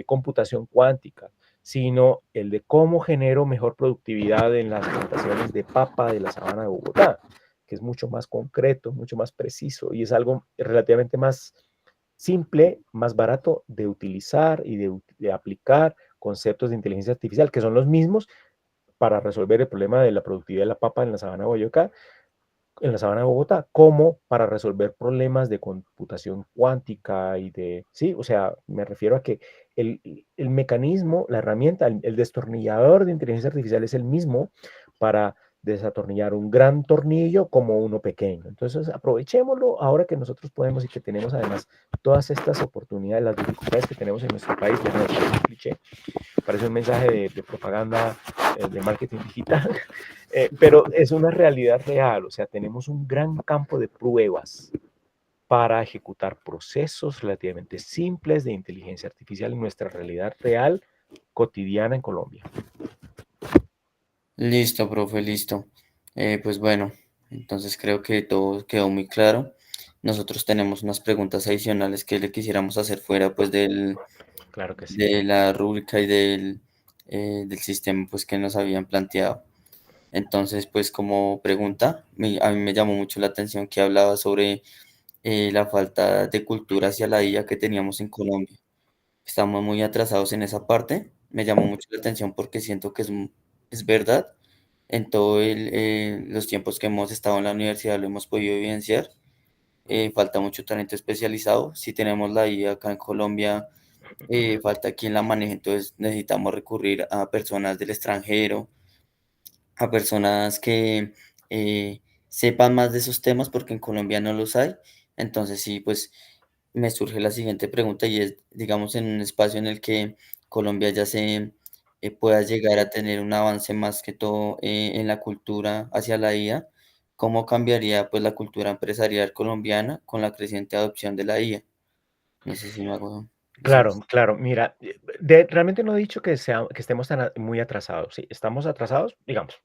Speaker 2: computación cuántica, sino el de cómo genero mejor productividad en las plantaciones de papa de la sabana de Bogotá, que es mucho más concreto, mucho más preciso y es algo relativamente más simple, más barato de utilizar y de aplicar conceptos de inteligencia artificial, que son los mismos para resolver el problema de la productividad de la papa en la sabana de Boyacá, en la sabana de Bogotá, como para resolver problemas de computación cuántica sí, o sea, me refiero a que mecanismo, la herramienta, el destornillador de inteligencia artificial es el mismo para desatornillar un gran tornillo como uno pequeño. Entonces, aprovechémoslo ahora que nosotros podemos y que tenemos además todas estas oportunidades, las dificultades que tenemos en nuestro país. Bueno, es un cliché, parece un mensaje de propaganda de marketing digital, pero es una realidad real. O sea, tenemos un gran campo de pruebas para ejecutar procesos relativamente simples de inteligencia artificial en nuestra realidad real cotidiana en Colombia.
Speaker 1: Listo, profe, listo. Pues bueno, entonces creo que todo quedó muy claro. Nosotros tenemos unas preguntas adicionales que le quisiéramos hacer fuera pues
Speaker 2: Claro que sí.
Speaker 1: de la rúbrica y del sistema pues que nos habían planteado. Entonces, pues como pregunta, a mí me llamó mucho la atención que hablaba sobre la falta de cultura hacia la IA que teníamos en Colombia. Estamos muy atrasados en esa parte. Me llamó mucho la atención porque siento que es verdad. En todos los tiempos que hemos estado en la universidad lo hemos podido evidenciar. Falta mucho talento especializado. Si tenemos la IA acá en Colombia, falta quien la maneje. Entonces necesitamos recurrir a personas del extranjero, a personas que sepan más de esos temas porque en Colombia no los hay. Entonces sí, pues me surge la siguiente pregunta y es, digamos, en un espacio en el que Colombia ya se pueda llegar a tener un avance más que todo en la cultura hacia la IA, ¿cómo cambiaría pues la cultura empresarial colombiana con la creciente adopción de la IA? No sé si me hago
Speaker 2: Claro,
Speaker 1: sentir.
Speaker 2: claro. Mira, realmente no he dicho que estemos muy atrasados. Sí, estamos atrasados, digamos.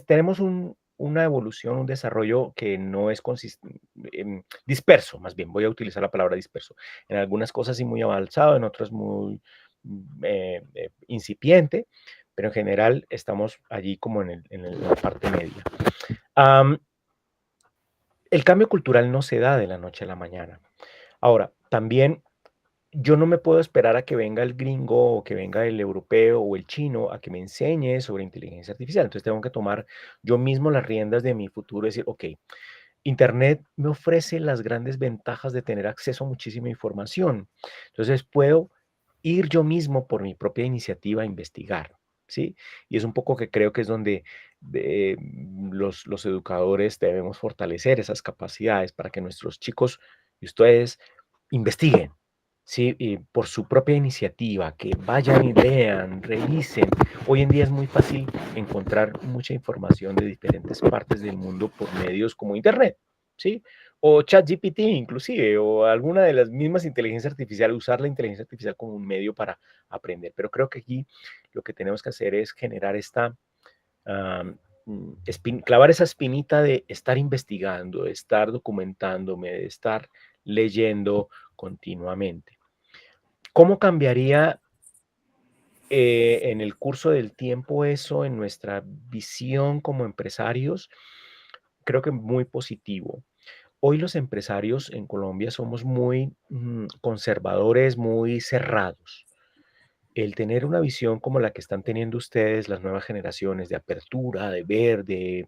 Speaker 2: Tenemos una evolución, un desarrollo que no es disperso, más bien. Voy a utilizar la palabra disperso. En algunas cosas sí muy avanzado, en otras muy incipiente, pero en general estamos allí como en la parte media. Am, el cambio cultural no se da de la noche a la mañana. Ahora, también yo no me puedo esperar a que venga el gringo o que venga el europeo o el chino a que me enseñe sobre inteligencia artificial. Entonces tengo que tomar yo mismo las riendas de mi futuro y decir, ok, Internet me ofrece las grandes ventajas de tener acceso a muchísima información. Entonces puedo ir yo mismo por mi propia iniciativa a investigar, ¿sí? Y es un poco que creo que es donde los educadores debemos fortalecer esas capacidades para que nuestros chicos y ustedes investiguen, ¿sí? Y por su propia iniciativa, que vayan y lean, revisen. Hoy en día es muy fácil encontrar mucha información de diferentes partes del mundo por medios como Internet, ¿sí? O ChatGPT inclusive, o alguna de las mismas inteligencias artificiales, usar la inteligencia artificial como un medio para aprender. Pero creo que aquí lo que tenemos que hacer es generar clavar esa espinita de estar investigando, de estar documentándome, de estar leyendo continuamente. ¿Cómo cambiaría en el curso del tiempo eso en nuestra visión como empresarios? Creo que muy positivo. Hoy los empresarios en Colombia somos muy conservadores, muy cerrados. El tener una visión como la que están teniendo ustedes, las nuevas generaciones, de apertura, de ver, de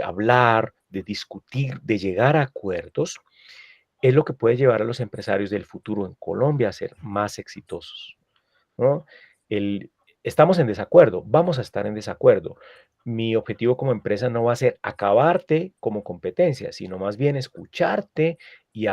Speaker 2: hablar, de discutir, de llegar a acuerdos, es lo que puede llevar a los empresarios del futuro en Colombia a ser más exitosos, ¿no? El, estamos en desacuerdo, vamos a estar en desacuerdo. Mi objetivo como empresa no va a ser acabarte como competencia, sino más bien escucharte y,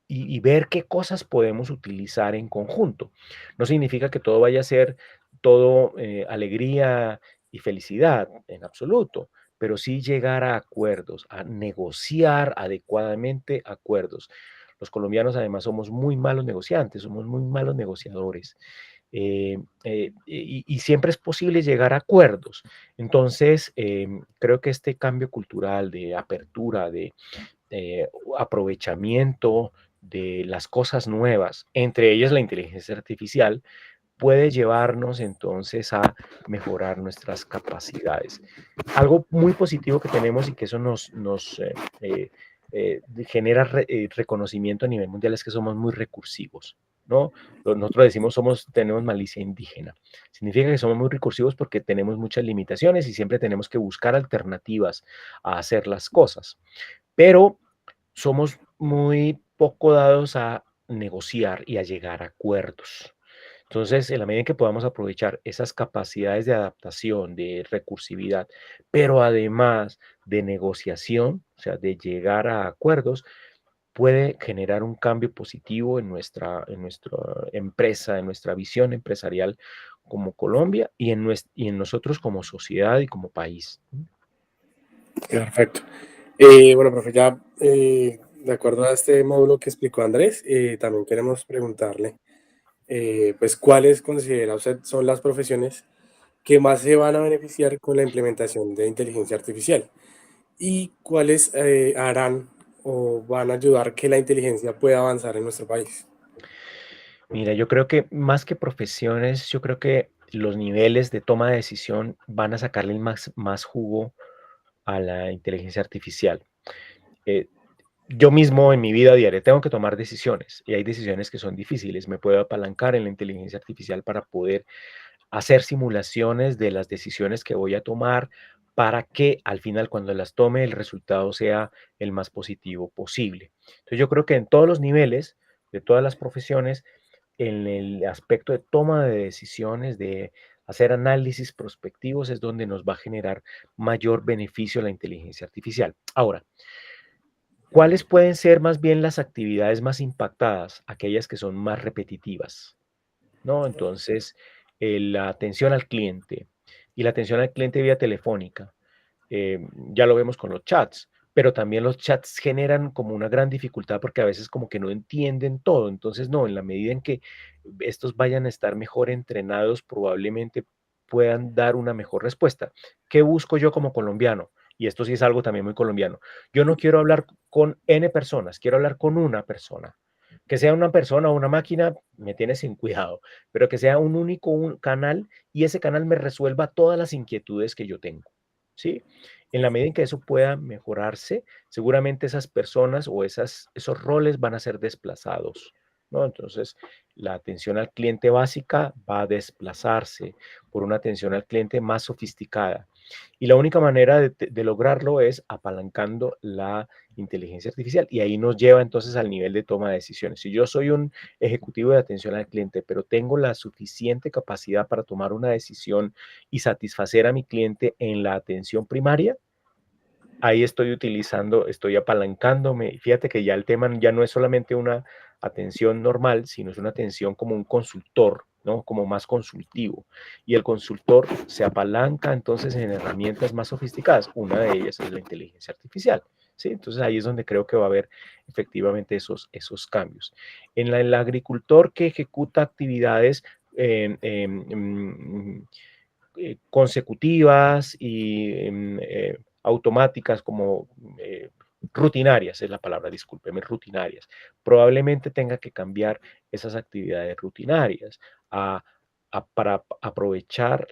Speaker 2: y ver qué cosas podemos utilizar en conjunto. No significa que todo vaya a ser todo alegría y felicidad, en absoluto, pero sí llegar a acuerdos, a negociar adecuadamente acuerdos. Los colombianos además somos muy malos negociantes, somos muy malos negociadores. Y siempre es posible llegar a acuerdos. Entonces, creo que este cambio cultural de apertura, de eh, aprovechamiento de las cosas nuevas, entre ellas la inteligencia artificial, puede llevarnos entonces a mejorar nuestras capacidades. Algo muy positivo que tenemos y que eso genera reconocimiento a nivel mundial es que somos muy recursivos, ¿no? Nosotros decimos tenemos malicia indígena. Significa que somos muy recursivos porque tenemos muchas limitaciones y siempre tenemos que buscar alternativas a hacer las cosas. Pero somos muy poco dados a negociar y a llegar a acuerdos. Entonces, en la medida en que podamos aprovechar esas capacidades de adaptación, de recursividad, pero además de negociación, o sea, de llegar a acuerdos, puede generar un cambio positivo en nuestra empresa, en nuestra visión empresarial como Colombia y en nosotros como sociedad y como país.
Speaker 3: Perfecto. Bueno, profe, ya de acuerdo a este módulo que explicó Andrés, también queremos preguntarle, pues, ¿cuáles considera usted son las profesiones que más se van a beneficiar con la implementación de inteligencia artificial? ¿Y cuáles harán o van a ayudar que la inteligencia pueda avanzar en nuestro país?
Speaker 2: Mira, yo creo que más que profesiones, yo creo que los niveles de toma de decisión van a sacarle el más jugo a la inteligencia artificial. Eh, yo mismo en mi vida diaria tengo que tomar decisiones y hay decisiones que son difíciles. Me puedo apalancar en la inteligencia artificial para poder hacer simulaciones de las decisiones que voy a tomar para que al final cuando las tome el resultado sea el más positivo posible. Entonces yo creo que en todos los niveles, de todas las profesiones, en el aspecto de toma de decisiones, de hacer análisis prospectivos, es donde nos va a generar mayor beneficio la inteligencia artificial. Ahora, ¿cuáles pueden ser más bien las actividades más impactadas? Aquellas que son más repetitivas, ¿no? Entonces, la atención al cliente y la atención al cliente vía telefónica, ya lo vemos con los chats, pero también los chats generan como una gran dificultad porque a veces como que no entienden todo. Entonces, no, en la medida en que estos vayan a estar mejor entrenados, probablemente puedan dar una mejor respuesta. ¿Qué busco yo como colombiano? Y esto sí es algo también muy colombiano. Yo no quiero hablar con N personas, quiero hablar con una persona. Que sea una persona o una máquina, me tiene sin cuidado, pero que sea un único canal y ese canal me resuelva todas las inquietudes que yo tengo. ¿Sí? En la medida en que eso pueda mejorarse, seguramente esas personas o esos roles van a ser desplazados, ¿no? Entonces, la atención al cliente básica va a desplazarse por una atención al cliente más sofisticada. Y la única manera de lograrlo es apalancando la inteligencia artificial. Y ahí nos lleva entonces al nivel de toma de decisiones. Si yo soy un ejecutivo de atención al cliente, pero tengo la suficiente capacidad para tomar una decisión y satisfacer a mi cliente en la atención primaria, ahí estoy utilizando, estoy apalancándome. Fíjate que ya el tema ya no es solamente una atención normal, sino es una atención como un consultor, ¿no? Como más consultivo. Y el consultor se apalanca entonces en herramientas más sofisticadas. Una de ellas es la inteligencia artificial. ¿Sí? Entonces ahí es donde creo que va a haber efectivamente esos cambios. El agricultor que ejecuta actividades consecutivas y automáticas como rutinarias, es la palabra, discúlpeme, rutinarias. Probablemente tenga que cambiar esas actividades rutinarias a, para aprovechar,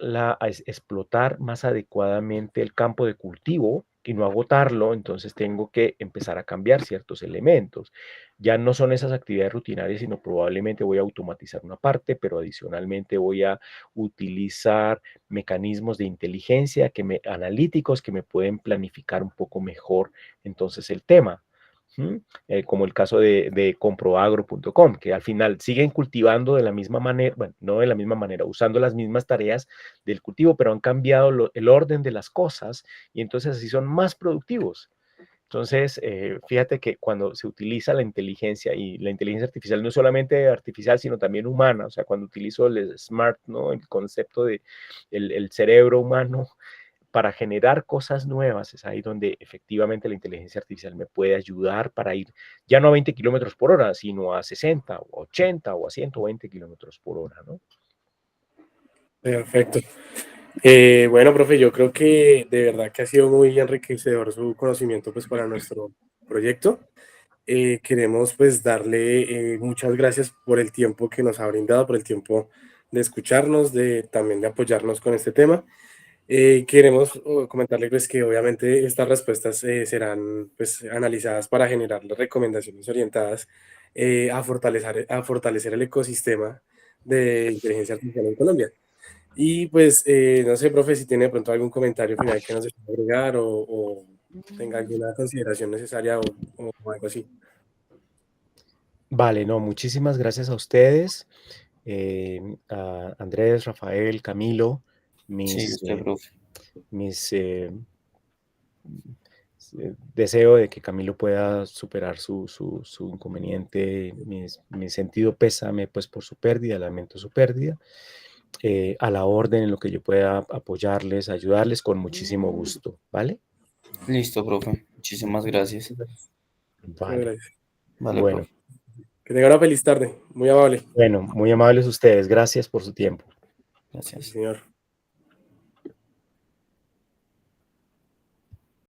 Speaker 2: explotar más adecuadamente el campo de cultivo y no agotarlo, entonces tengo que empezar a cambiar ciertos elementos. Ya no son esas actividades rutinarias, sino probablemente voy a automatizar una parte, pero adicionalmente voy a utilizar mecanismos de inteligencia analíticos que me pueden planificar un poco mejor entonces el tema. Como el caso de comproagro.com, que al final siguen cultivando de la misma manera, bueno, no de la misma manera, usando las mismas tareas del cultivo, pero han cambiado el orden de las cosas y entonces así son más productivos. Entonces, fíjate que cuando se utiliza la inteligencia y la inteligencia artificial no es solamente artificial, sino también humana, o sea, cuando utilizo el smart, ¿no? El concepto de el cerebro humano para generar cosas nuevas, es ahí donde efectivamente la inteligencia artificial me puede ayudar para ir ya no a 20 kilómetros por hora, sino a 60 o 80 o a 120 kilómetros por hora, ¿no?
Speaker 3: Perfecto. Bueno, profe, yo creo que de verdad que ha sido muy enriquecedor su conocimiento pues para nuestro proyecto. Queremos pues darle muchas gracias por el tiempo que nos ha brindado, por el tiempo de escucharnos, de también de apoyarnos con este tema. Queremos comentarle pues que obviamente estas respuestas serán pues analizadas para generarle recomendaciones orientadas a fortalecer el ecosistema de inteligencia artificial en Colombia. Y pues no sé, profe, si tiene de pronto algún comentario final que nos desee agregar o tenga alguna consideración necesaria o algo así.
Speaker 2: Vale, no, muchísimas gracias a ustedes. a Andrés, Rafael, Camilo,
Speaker 1: Sí,
Speaker 2: mis,
Speaker 1: usted, profe.
Speaker 2: mis deseo de que Camilo pueda superar su inconveniente, mi sentido pésame pues por su pérdida, lamento su pérdida, a la orden en lo que yo pueda apoyarles, ayudarles con muchísimo gusto, ¿vale?
Speaker 1: Listo, profe. Muchísimas gracias.
Speaker 3: Muchas
Speaker 2: Vale,
Speaker 3: gracias.
Speaker 1: Vale,
Speaker 2: bueno,
Speaker 1: profe.
Speaker 3: Que tengan una feliz tarde. Muy amable.
Speaker 2: muy amables ustedes, gracias por su tiempo.
Speaker 3: Sí,
Speaker 1: Gracias.
Speaker 3: señor.